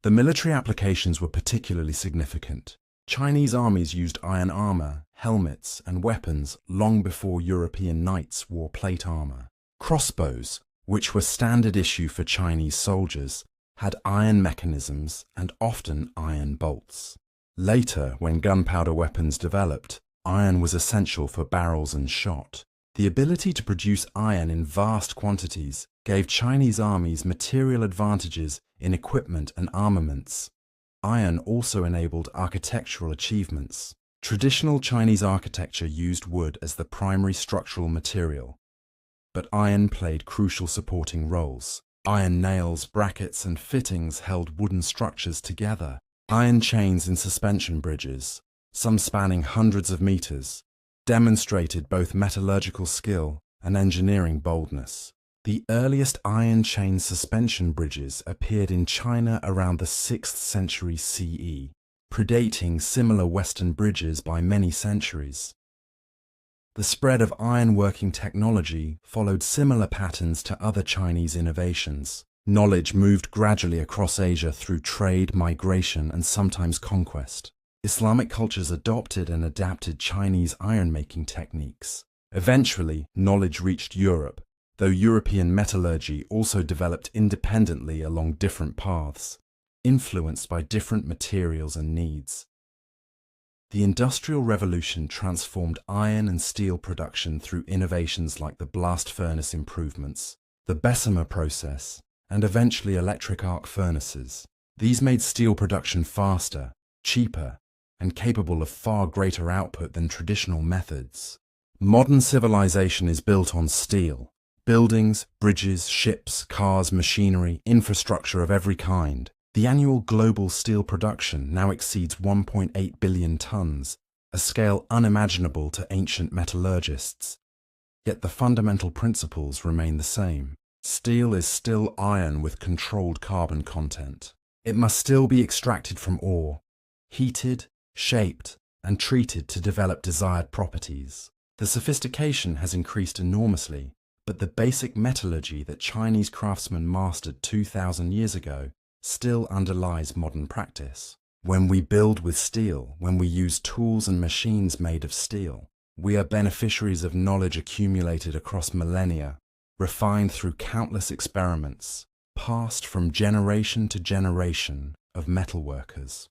The military applications were particularly significant. Chinese armies used iron armor, helmets, and weapons long before European knights wore plate armor. Crossbows, which were standard issue for Chinese soldiers, had iron mechanisms and often iron bolts. Later, when gunpowder weapons developed, iron was essential for barrels and shot. The ability to produce iron in vast quantities gave Chinese armies material advantages in equipment and armaments. Iron also enabled architectural achievements. Traditional Chinese architecture used wood as the primary structural material, but iron played crucial supporting roles. Iron nails, brackets, and fittings held wooden structures together. Iron chains in suspension bridges, some spanning hundreds of meters, demonstrated both metallurgical skill and engineering boldness. The earliest iron chain suspension bridges appeared in China around the 6th century CE, predating similar Western bridges by many centuries. The spread of ironworking technology followed similar patterns to other Chinese innovations. Knowledge moved gradually across Asia through trade, migration, and sometimes conquest. Islamic cultures adopted and adapted Chinese iron-making techniques. Eventually, knowledge reached Europe, though European metallurgy also developed independently along different paths, influenced by different materials and needs. The Industrial Revolution transformed iron and steel production through innovations like the blast furnace improvements, the Bessemer process, and eventually electric arc furnaces. These made steel production faster, cheaper, and capable of far greater output than traditional methods. Modern civilization is built on steel. Buildings, bridges, ships, cars, machinery, infrastructure of every kind. The annual global steel production now exceeds 1.8 billion tons, a scale unimaginable to ancient metallurgists. Yet the fundamental principles remain the same. Steel is still iron with controlled carbon content. It must still be extracted from ore, heated, shaped, and treated to develop desired properties. The sophistication has increased enormously, but the basic metallurgy that Chinese craftsmen mastered 2,000 years ago still underlies modern practice. When we build with steel, when we use tools and machines made of steel, we are beneficiaries of knowledge accumulated across millennia, refined through countless experiments, passed from generation to generation of metalworkers.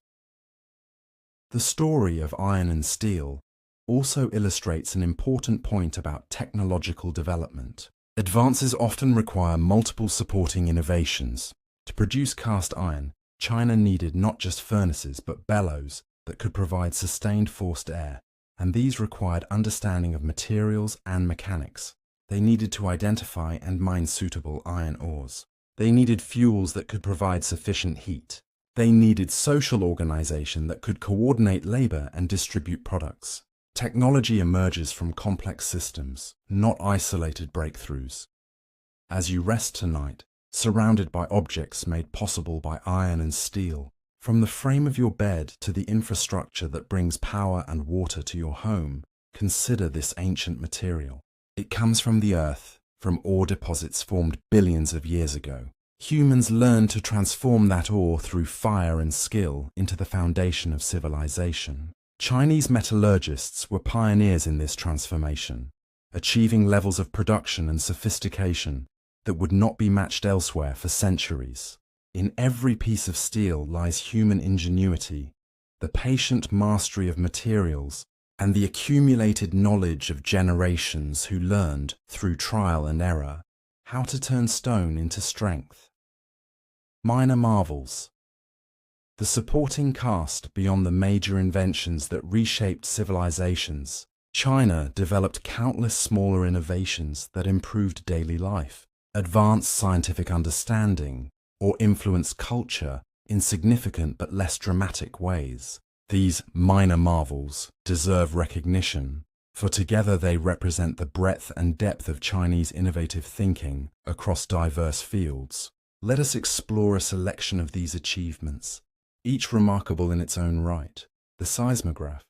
The story of iron and steel also illustrates an important point about technological development. Advances often require multiple supporting innovations. To produce cast iron, China needed not just furnaces but bellows that could provide sustained forced air, and these required understanding of materials and mechanics. They needed to identify and mine suitable iron ores. They needed fuels that could provide sufficient heat. They needed social organization that could coordinate labor and distribute products. Technology emerges from complex systems, not isolated breakthroughs. As you rest tonight, surrounded by objects made possible by iron and steel, from the frame of your bed to the infrastructure that brings power and water to your home, consider this ancient material. It comes from the earth, from ore deposits formed billions of years ago. Humans learned to transform that ore through fire and skill into the foundation of civilization. Chinese metallurgists were pioneers in this transformation, achieving levels of production and sophistication that would not be matched elsewhere for centuries. In every piece of steel lies human ingenuity, the patient mastery of materials, and the accumulated knowledge of generations who learned, through trial and error, how to turn stone into strength. Minor marvels. The supporting cast beyond the major inventions that reshaped civilizations, China developed countless smaller innovations that improved daily life, advanced scientific understanding, or influenced culture in significant but less dramatic ways. These minor marvels deserve recognition, for together they represent the breadth and depth of Chinese innovative thinking across diverse fields. Let us explore a selection of these achievements, each remarkable in its own right. The seismograph,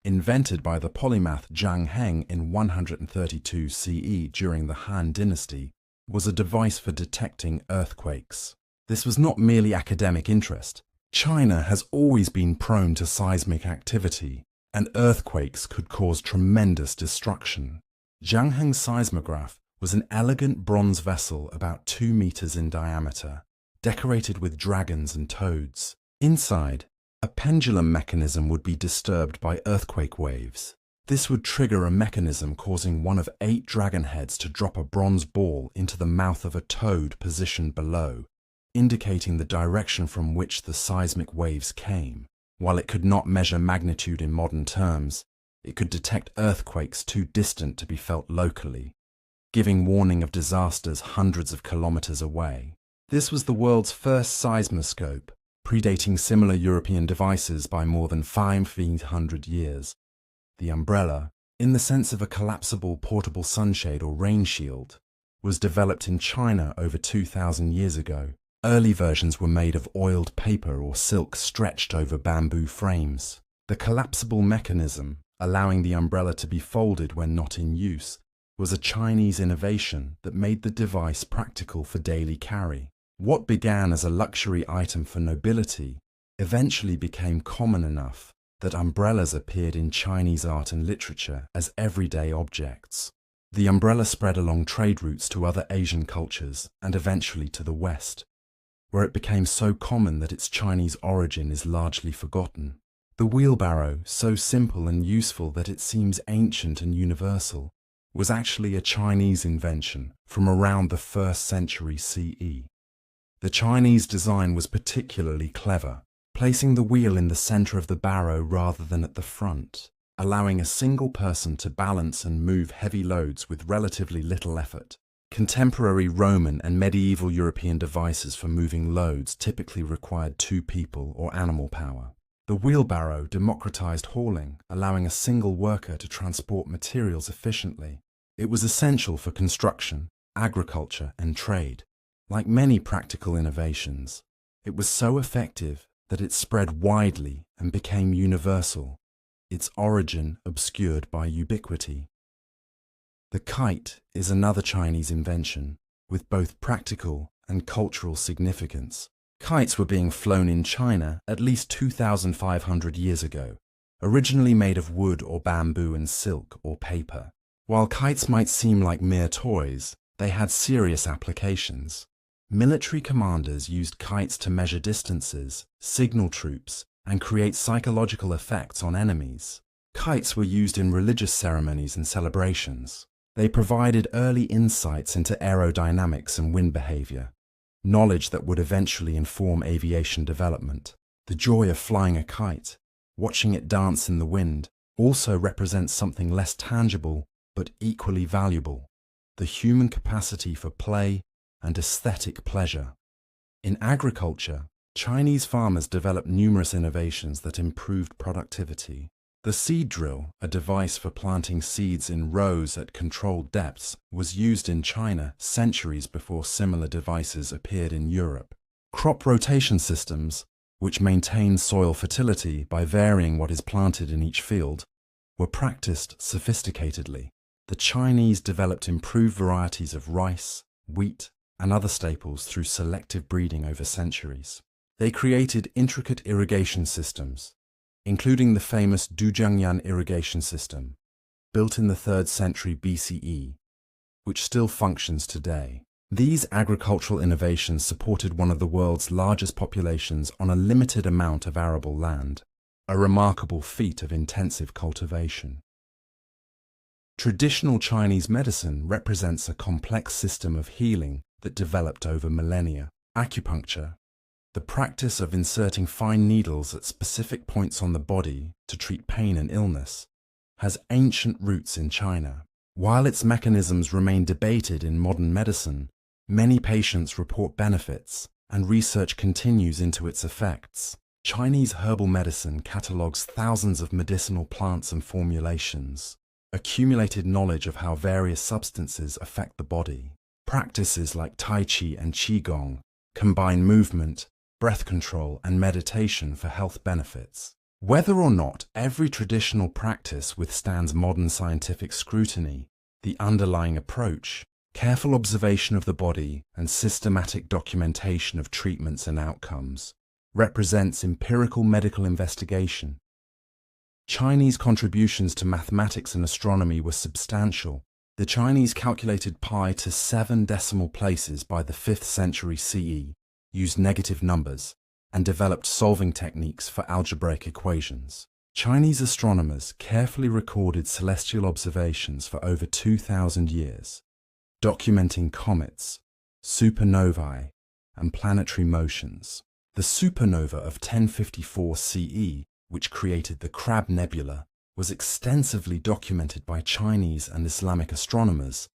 invented by the polymath Zhang Heng in 132 CE during the Han Dynasty, was a device for detecting earthquakes. This was not merely academic interest. China has always been prone to seismic activity, and earthquakes could cause tremendous destruction. Zhang Heng's seismograph was an elegant bronze vessel about 2 meters in diameter, decorated with dragons and toads. Inside, a pendulum mechanism would be disturbed by earthquake waves. This would trigger a mechanism causing one of 8 dragon heads to drop a bronze ball into the mouth of a toad positioned below, indicating the direction from which the seismic waves came. While it could not measure magnitude in modern terms, it could detect earthquakes too distant to be felt locally, giving warning of disasters hundreds of kilometers away. This was the world's first seismoscope, predating similar European devices by more than 500 years. The umbrella, in the sense of a collapsible portable sunshade or rain shield, was developed in China over 2,000 years ago. Early versions were made of oiled paper or silk stretched over bamboo frames. The collapsible mechanism, allowing the umbrella to be folded when not in use, was a Chinese innovation that made the device practical for daily carry. What began as a luxury item for nobility eventually became common enough that umbrellas appeared in Chinese art and literature as everyday objects. The umbrella spread along trade routes to other Asian cultures and eventually to the West, where it became so common that its Chinese origin is largely forgotten. The wheelbarrow, so simple and useful that it seems ancient and universal, was actually a Chinese invention from around the 1st century CE. The Chinese design was particularly clever, placing the wheel in the center of the barrow rather than at the front, allowing a single person to balance and move heavy loads with relatively little effort. Contemporary Roman and medieval European devices for moving loads typically required 2 people or animal power. The wheelbarrow democratized hauling, allowing a single worker to transport materials efficiently. It was essential for construction, agriculture, and trade. Like many practical innovations, it was so effective that it spread widely and became universal, its origin obscured by ubiquity. The kite is another Chinese invention with both practical and cultural significance. Kites were being flown in China at least 2,500 years ago, originally made of wood or bamboo and silk or paper. While kites might seem like mere toys, they had serious applications. Military commanders used kites to measure distances, signal troops, and create psychological effects on enemies. Kites were used in religious ceremonies and celebrations. They provided early insights into aerodynamics and wind behavior, knowledge that would eventually inform aviation development. The joy of flying a kite, watching it dance in the wind, also represents something less tangible but equally valuable: the human capacity for play and aesthetic pleasure. In agriculture, Chinese farmers developed numerous innovations that improved productivity. The seed drill, a device for planting seeds in rows at controlled depths, was used in China centuries before similar devices appeared in Europe. Crop rotation systems, which maintain soil fertility by varying what is planted in each field, were practiced sophisticatedly. The Chinese developed improved varieties of rice, wheat, and other staples through selective breeding over centuries. They created intricate irrigation systems, including the famous Dujiangyan irrigation system, built in the 3rd century BCE, which still functions today. These agricultural innovations supported one of the world's largest populations on a limited amount of arable land, a remarkable feat of intensive cultivation. Traditional Chinese medicine represents a complex system of healing that developed over millennia. Acupuncture, the practice of inserting fine needles at specific points on the body to treat pain and illness, has ancient roots in China. While its mechanisms remain debated in modern medicine, many patients report benefits, and research continues into its effects. Chinese herbal medicine catalogues thousands of medicinal plants and formulations, accumulated knowledge of how various substances affect the body. Practices like Tai Chi and Qigong combine movement, breath control, and meditation for health benefits. Whether or not every traditional practice withstands modern scientific scrutiny, the underlying approach, careful observation of the body, and systematic documentation of treatments and outcomes, represents empirical medical investigation. Chinese contributions to mathematics and astronomy were substantial. The Chinese calculated pi to 7 decimal places by the 5th century CE, used negative numbers, and developed solving techniques for algebraic equations. Chinese astronomers carefully recorded celestial observations for over 2,000 years, documenting comets, supernovae, and planetary motions. The supernova of 1054 CE, which created the Crab Nebula, was extensively documented by Chinese and Islamic astronomers,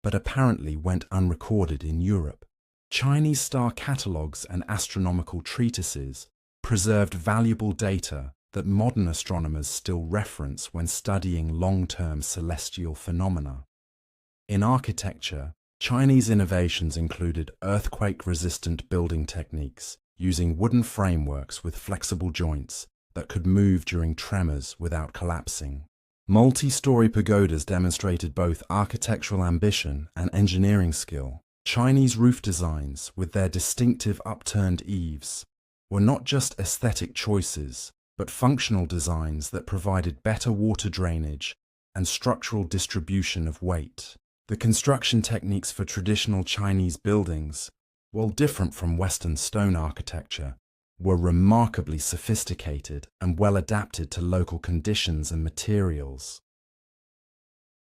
but apparently went unrecorded in Europe. Chinese star catalogues and astronomical treatises preserved valuable data that modern astronomers still reference when studying long-term celestial phenomena. In architecture, Chinese innovations included earthquake-resistant building techniques using wooden frameworks with flexible joints that could move during tremors without collapsing. Multi-story pagodas demonstrated both architectural ambition and engineering skill. Chinese roof designs, with their distinctive upturned eaves, were not just aesthetic choices, but functional designs that provided better water drainage and structural distribution of weight. The construction techniques for traditional Chinese buildings, while different from Western stone architecture, were remarkably sophisticated and well adapted to local conditions and materials.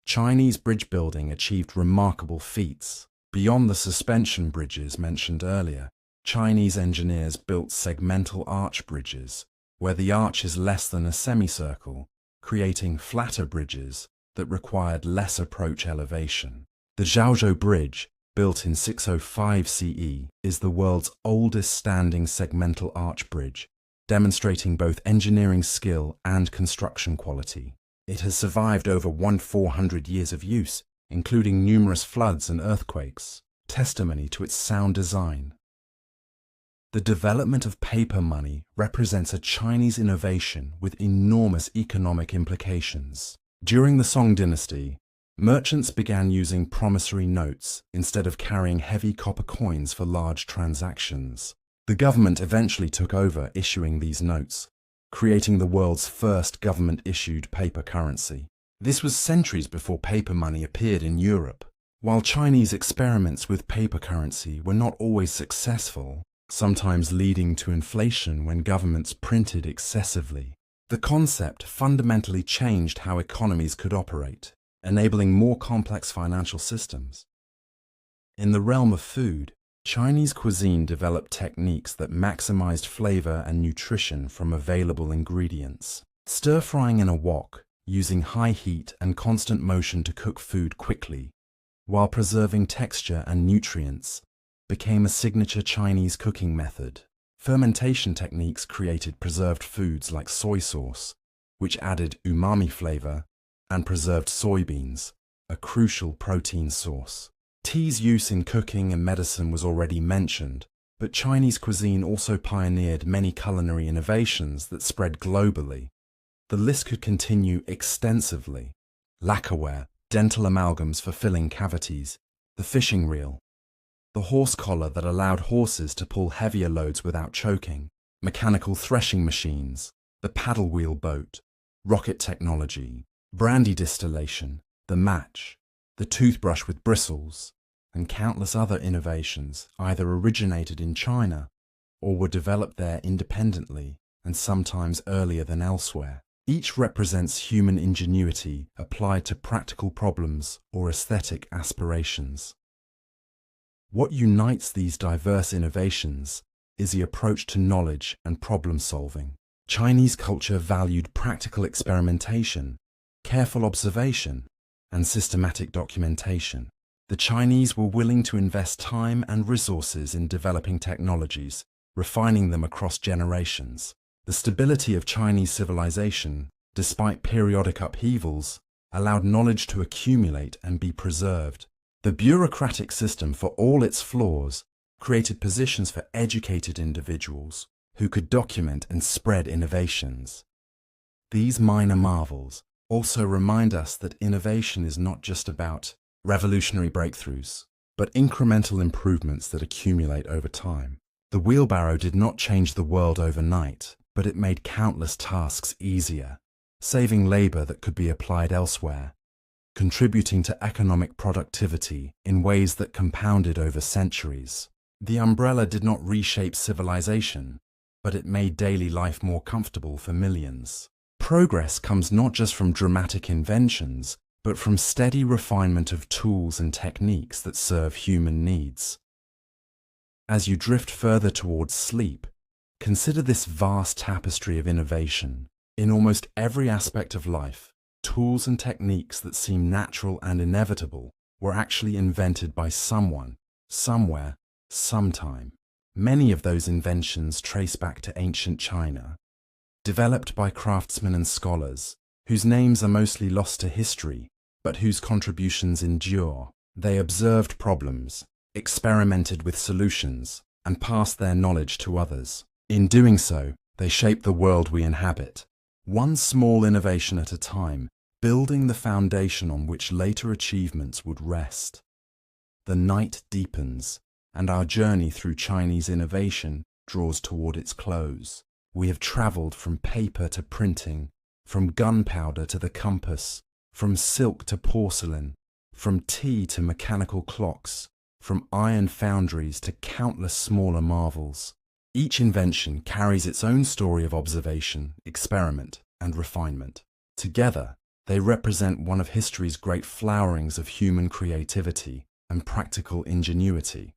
Chinese bridge building achieved remarkable feats. Beyond the suspension bridges mentioned earlier, Chinese engineers built segmental arch bridges, where the arch is less than a semicircle, creating flatter bridges that required less approach elevation. The Zhaozhou Bridge, built in 605 CE, is the world's oldest standing segmental arch bridge, demonstrating both engineering skill and construction quality. It has survived over 400 years of use, including numerous floods and earthquakes, testimony to its sound design. The development of paper money represents a Chinese innovation with enormous economic implications. During the Song dynasty, merchants began using promissory notes instead of carrying heavy copper coins for large transactions. The government eventually took over issuing these notes, creating the world's first government-issued paper currency. This was centuries before paper money appeared in Europe. While Chinese experiments with paper currency were not always successful, sometimes leading to inflation when governments printed excessively, the concept fundamentally changed how economies could operate, enabling more complex financial systems. In the realm of food, Chinese cuisine developed techniques that maximized flavor and nutrition from available ingredients. Stir-frying in a wok, using high heat and constant motion to cook food quickly, while preserving texture and nutrients, became a signature Chinese cooking method. Fermentation techniques created preserved foods like soy sauce, which added umami flavor, and preserved soybeans, a crucial protein source. Tea's use in cooking and medicine was already mentioned, but Chinese cuisine also pioneered many culinary innovations that spread globally. The list could continue extensively. Lacquerware, dental amalgams for filling cavities, the fishing reel, the horse collar that allowed horses to pull heavier loads without choking, mechanical threshing machines, the paddle wheel boat, rocket technology, brandy distillation, the match, the toothbrush with bristles, and countless other innovations either originated in China or were developed there independently and sometimes earlier than elsewhere. Each represents human ingenuity applied to practical problems or aesthetic aspirations. What unites these diverse innovations is the approach to knowledge and problem solving. Chinese culture valued practical experimentation, careful observation, and systematic documentation. The Chinese were willing to invest time and resources in developing technologies, refining them across generations. The stability of Chinese civilization, despite periodic upheavals, allowed knowledge to accumulate and be preserved. The bureaucratic system, for all its flaws, created positions for educated individuals who could document and spread innovations. These minor marvels also remind us that innovation is not just about revolutionary breakthroughs, but incremental improvements that accumulate over time. The wheelbarrow did not change the world overnight, but it made countless tasks easier, saving labor that could be applied elsewhere, contributing to economic productivity in ways that compounded over centuries. The umbrella did not reshape civilization, but it made daily life more comfortable for millions. Progress comes not just from dramatic inventions, but from steady refinement of tools and techniques that serve human needs. As you drift further towards sleep, consider this vast tapestry of innovation. In almost every aspect of life, tools and techniques that seem natural and inevitable were actually invented by someone, somewhere, sometime. Many of those inventions trace back to ancient China, developed by craftsmen and scholars, whose names are mostly lost to history, but whose contributions endure. They observed problems, experimented with solutions, and passed their knowledge to others. In doing so, they shaped the world we inhabit, one small innovation at a time, building the foundation on which later achievements would rest. The night deepens, and our journey through Chinese innovation draws toward its close. We have traveled from paper to printing, from gunpowder to the compass, from silk to porcelain, from tea to mechanical clocks, from iron foundries to countless smaller marvels. Each invention carries its own story of observation, experiment, and refinement. Together, they represent one of history's great flowerings of human creativity and practical ingenuity.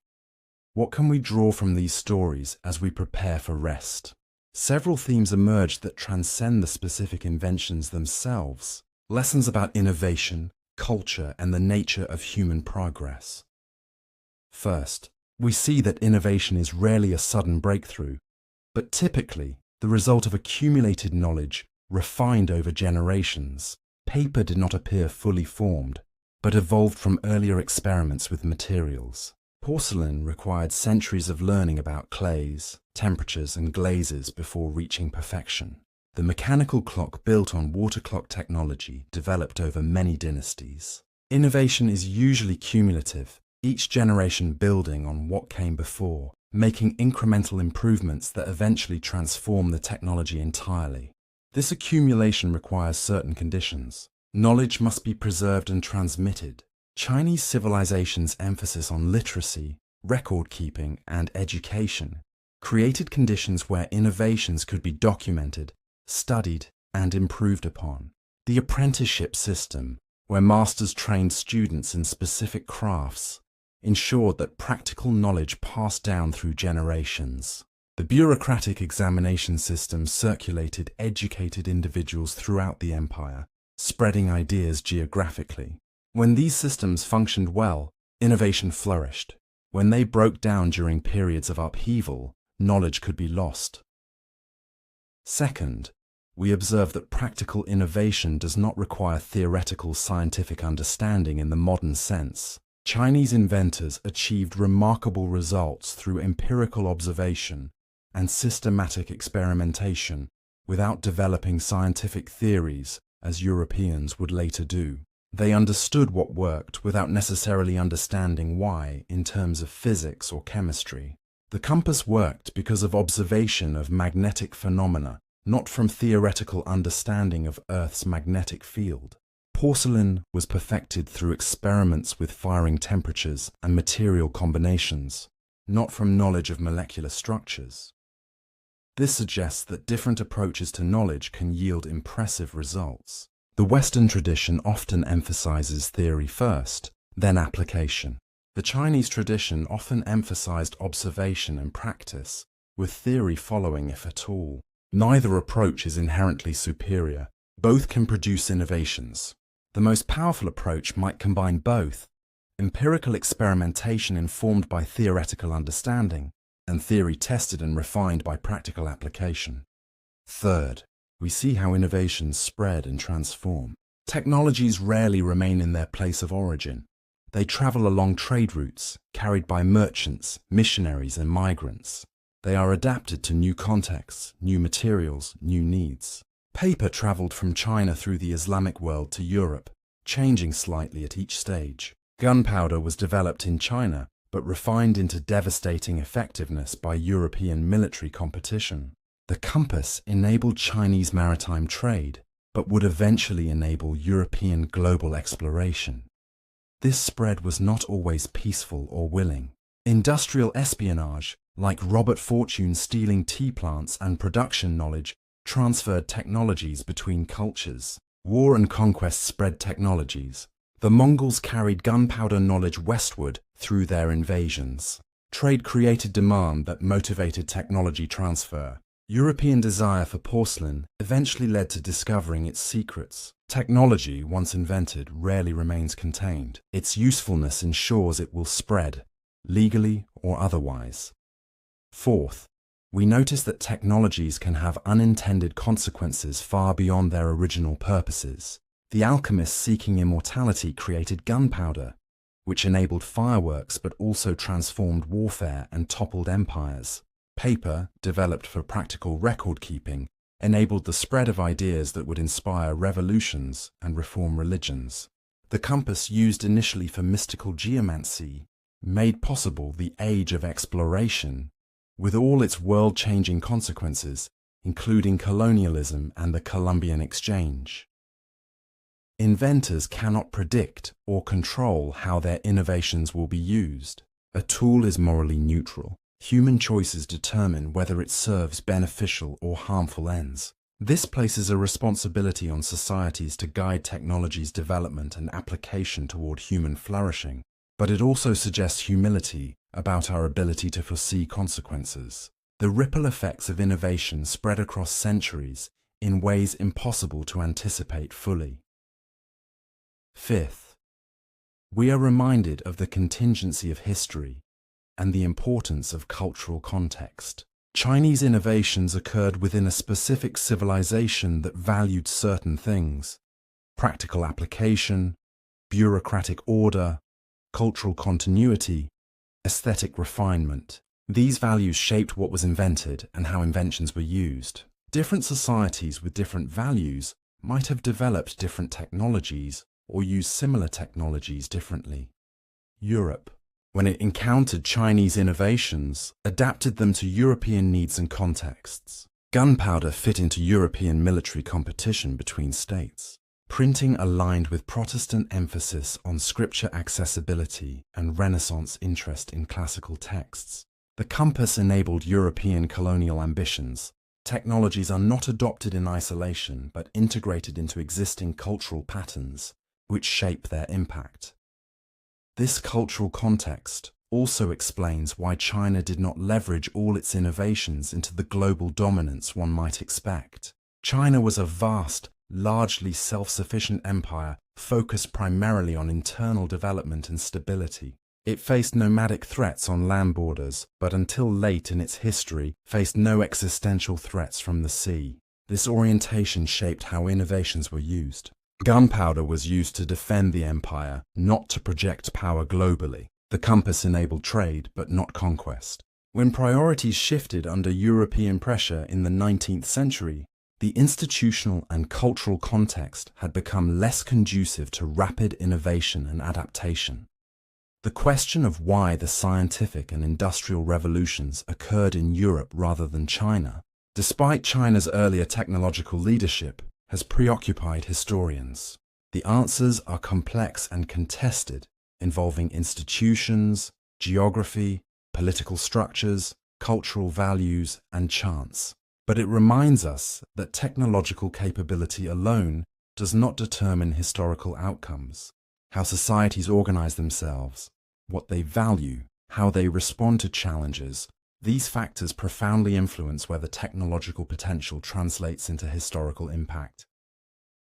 What can we draw from these stories as we prepare for rest? Several themes emerge that transcend the specific inventions themselves. Lessons about innovation, culture, and the nature of human progress. First, we see that innovation is rarely a sudden breakthrough, but typically the result of accumulated knowledge refined over generations. Paper did not appear fully formed, but evolved from earlier experiments with materials. Porcelain required centuries of learning about clays, temperatures, and glazes before reaching perfection. The mechanical clock built on water clock technology developed over many dynasties. Innovation is usually cumulative, each generation building on what came before, making incremental improvements that eventually transform the technology entirely. This accumulation requires certain conditions. Knowledge must be preserved and transmitted. Chinese civilization's emphasis on literacy, record-keeping, and education created conditions where innovations could be documented, studied, and improved upon. The apprenticeship system, where masters trained students in specific crafts, ensured that practical knowledge passed down through generations. The bureaucratic examination system circulated educated individuals throughout the empire, spreading ideas geographically. When these systems functioned well, innovation flourished. When they broke down during periods of upheaval, knowledge could be lost. Second, we observe that practical innovation does not require theoretical scientific understanding in the modern sense. Chinese inventors achieved remarkable results through empirical observation and systematic experimentation without developing scientific theories, as Europeans would later do. They understood what worked without necessarily understanding why in terms of physics or chemistry. The compass worked because of observation of magnetic phenomena, not from theoretical understanding of Earth's magnetic field. Porcelain was perfected through experiments with firing temperatures and material combinations, not from knowledge of molecular structures. This suggests that different approaches to knowledge can yield impressive results. The Western tradition often emphasizes theory first, then application. The Chinese tradition often emphasized observation and practice, with theory following if at all. Neither approach is inherently superior. Both can produce innovations. The most powerful approach might combine both: empirical experimentation informed by theoretical understanding, and theory tested and refined by practical application. Third, we see how innovations spread and transform. Technologies rarely remain in their place of origin. They travel along trade routes, carried by merchants, missionaries, and migrants. They are adapted to new contexts, new materials, new needs. Paper traveled from China through the Islamic world to Europe, changing slightly at each stage. Gunpowder was developed in China, but refined into devastating effectiveness by European military competition. The compass enabled Chinese maritime trade, but would eventually enable European global exploration. This spread was not always peaceful or willing. Industrial espionage, like Robert Fortune stealing tea plants and production knowledge, transferred technologies between cultures. War and conquest spread technologies. The Mongols carried gunpowder knowledge westward through their invasions. Trade created demand that motivated technology transfer. European desire for porcelain eventually led to discovering its secrets. Technology, once invented, rarely remains contained. Its usefulness ensures it will spread, legally or otherwise. Fourth, we notice that technologies can have unintended consequences far beyond their original purposes. The alchemists seeking immortality created gunpowder, which enabled fireworks but also transformed warfare and toppled empires. Paper, developed for practical record-keeping, enabled the spread of ideas that would inspire revolutions and reform religions. The compass, used initially for mystical geomancy, made possible the age of exploration, with all its world-changing consequences, including colonialism and the Columbian Exchange. Inventors cannot predict or control how their innovations will be used. A tool is morally neutral. Human choices determine whether it serves beneficial or harmful ends. This places a responsibility on societies to guide technology's development and application toward human flourishing, but it also suggests humility about our ability to foresee consequences. The ripple effects of innovation spread across centuries in ways impossible to anticipate fully. Fifth, we are reminded of the contingency of history and the importance of cultural context. Chinese innovations occurred within a specific civilization that valued certain things: practical application, bureaucratic order, cultural continuity, aesthetic refinement. These values shaped what was invented and how inventions were used. Different societies with different values might have developed different technologies or used similar technologies differently. Europe, when it encountered Chinese innovations, adapted them to European needs and contexts. Gunpowder fit into European military competition between states. Printing aligned with Protestant emphasis on scripture accessibility and Renaissance interest in classical texts. The compass enabled European colonial ambitions. Technologies are not adopted in isolation but integrated into existing cultural patterns, which shape their impact. This cultural context also explains why China did not leverage all its innovations into the global dominance one might expect. China was a vast, largely self-sufficient empire focused primarily on internal development and stability. It faced nomadic threats on land borders, but until late in its history, faced no existential threats from the sea. This orientation shaped how innovations were used. Gunpowder was used to defend the empire, not to project power globally. The compass enabled trade, but not conquest. When priorities shifted under European pressure in the 19th century, the institutional and cultural context had become less conducive to rapid innovation and adaptation. The question of why the scientific and industrial revolutions occurred in Europe rather than China, despite China's earlier technological leadership, has preoccupied historians. The answers are complex and contested, involving institutions, geography, political structures, cultural values, and chance. But it reminds us that technological capability alone does not determine historical outcomes. How societies organize themselves, what they value, how they respond to challenges, these factors profoundly influence whether technological potential translates into historical impact.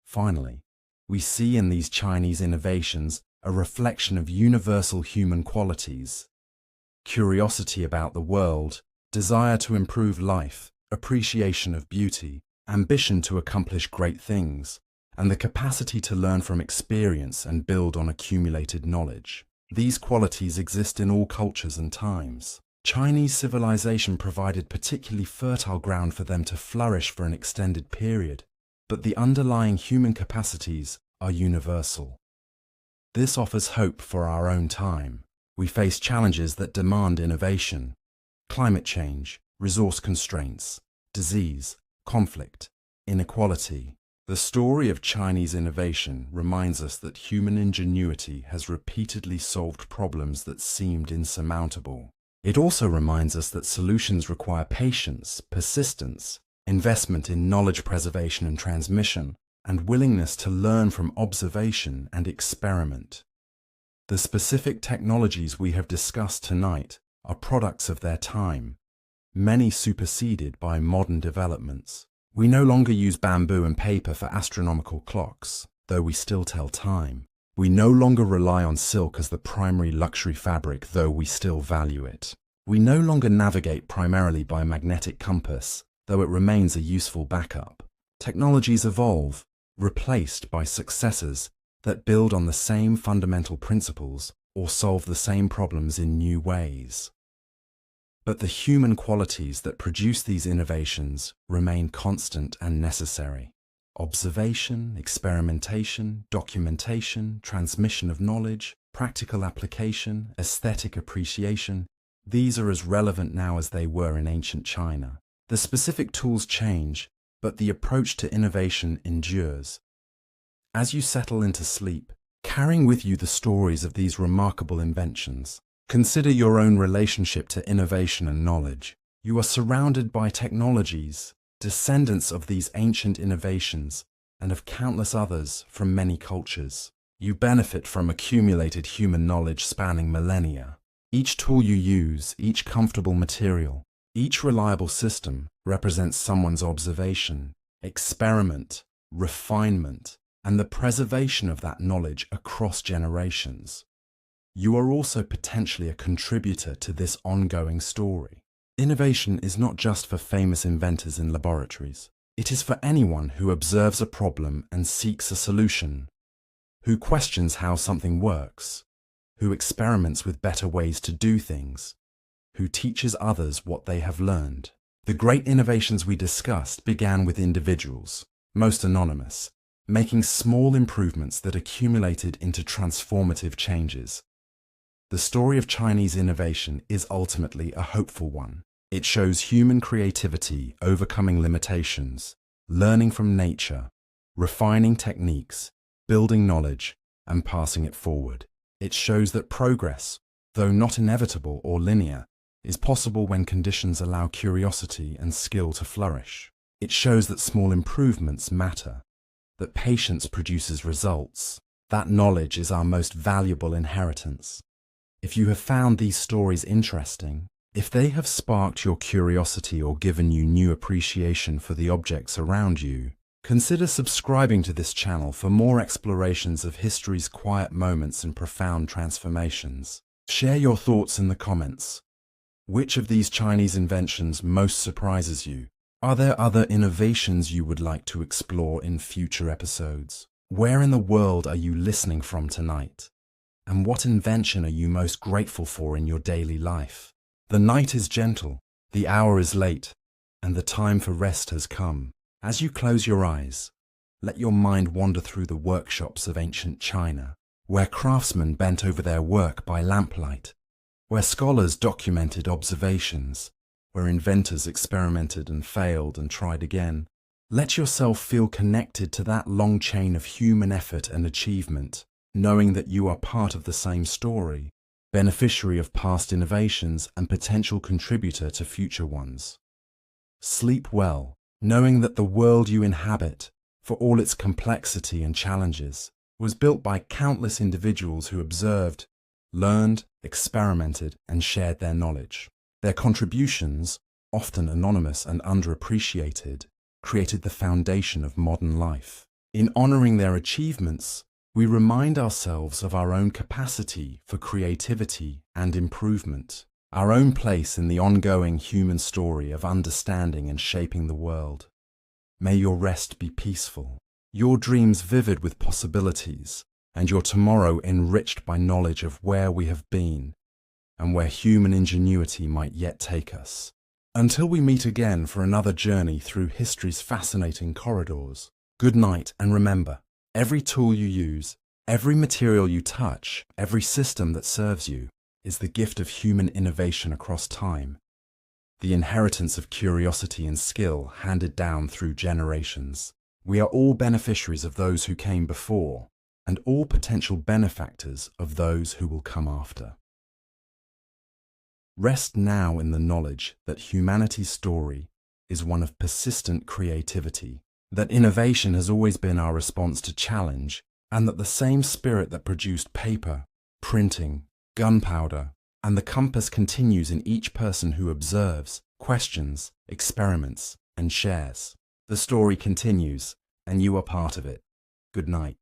Finally, we see in these Chinese innovations a reflection of universal human qualities: curiosity about the world, desire to improve life, appreciation of beauty, ambition to accomplish great things, and the capacity to learn from experience and build on accumulated knowledge. These qualities exist in all cultures and times. Chinese civilization provided particularly fertile ground for them to flourish for an extended period, but the underlying human capacities are universal. This offers hope for our own time. We face challenges that demand innovation: climate change, resource constraints, disease, conflict, inequality. The story of Chinese innovation reminds us that human ingenuity has repeatedly solved problems that seemed insurmountable. It also reminds us that solutions require patience, persistence, investment in knowledge preservation and transmission, and willingness to learn from observation and experiment. The specific technologies we have discussed tonight are products of their time, many superseded by modern developments. We no longer use bamboo and paper for astronomical clocks, though we still tell time. We no longer rely on silk as the primary luxury fabric, though we still value it. We no longer navigate primarily by a magnetic compass, though it remains a useful backup. Technologies evolve, replaced by successors that build on the same fundamental principles or solve the same problems in new ways. But the human qualities that produce these innovations remain constant and necessary. Observation, experimentation, documentation, transmission of knowledge, practical application, aesthetic appreciation, these are as relevant now as they were in ancient China. The specific tools change, but the approach to innovation endures. As you settle into sleep, carrying with you the stories of these remarkable inventions, consider your own relationship to innovation and knowledge. You are surrounded by technologies, descendants of these ancient innovations, and of countless others from many cultures. You benefit from accumulated human knowledge spanning millennia. Each tool you use, each comfortable material, each reliable system represents someone's observation, experiment, refinement, and the preservation of that knowledge across generations. You are also potentially a contributor to this ongoing story. Innovation is not just for famous inventors in laboratories. It is for anyone who observes a problem and seeks a solution, who questions how something works, who experiments with better ways to do things, who teaches others what they have learned. The great innovations we discussed began with individuals, most anonymous, making small improvements that accumulated into transformative changes. The story of Chinese innovation is ultimately a hopeful one. It shows human creativity overcoming limitations, learning from nature, refining techniques, building knowledge, and passing it forward. It shows that progress, though not inevitable or linear, is possible when conditions allow curiosity and skill to flourish. It shows that small improvements matter, that patience produces results, that knowledge is our most valuable inheritance. If you have found these stories interesting, if they have sparked your curiosity or given you new appreciation for the objects around you, consider subscribing to this channel for more explorations of history's quiet moments and profound transformations. Share your thoughts in the comments. Which of these Chinese inventions most surprises you? Are there other innovations you would like to explore in future episodes? Where in the world are you listening from tonight? And what invention are you most grateful for in your daily life? The night is gentle, the hour is late, and the time for rest has come. As you close your eyes, let your mind wander through the workshops of ancient China, where craftsmen bent over their work by lamplight, where scholars documented observations, where inventors experimented and failed and tried again. Let yourself feel connected to that long chain of human effort and achievement, knowing that you are part of the same story, beneficiary of past innovations and potential contributor to future ones. Sleep well, knowing that the world you inhabit, for all its complexity and challenges, was built by countless individuals who observed, learned, experimented, and shared their knowledge. Their contributions, often anonymous and underappreciated, created the foundation of modern life. In honoring their achievements, we remind ourselves of our own capacity for creativity and improvement, our own place in the ongoing human story of understanding and shaping the world. May your rest be peaceful, your dreams vivid with possibilities, and your tomorrow enriched by knowledge of where we have been and where human ingenuity might yet take us. Until we meet again for another journey through history's fascinating corridors, good night, and remember, every tool you use, every material you touch, every system that serves you is the gift of human innovation across time, the inheritance of curiosity and skill handed down through generations. We are all beneficiaries of those who came before, and all potential benefactors of those who will come after. Rest now in the knowledge that humanity's story is one of persistent creativity, that innovation has always been our response to challenge, and that the same spirit that produced paper, printing, gunpowder, and the compass continues in each person who observes, questions, experiments, and shares. The story continues, and you are part of it. Good night.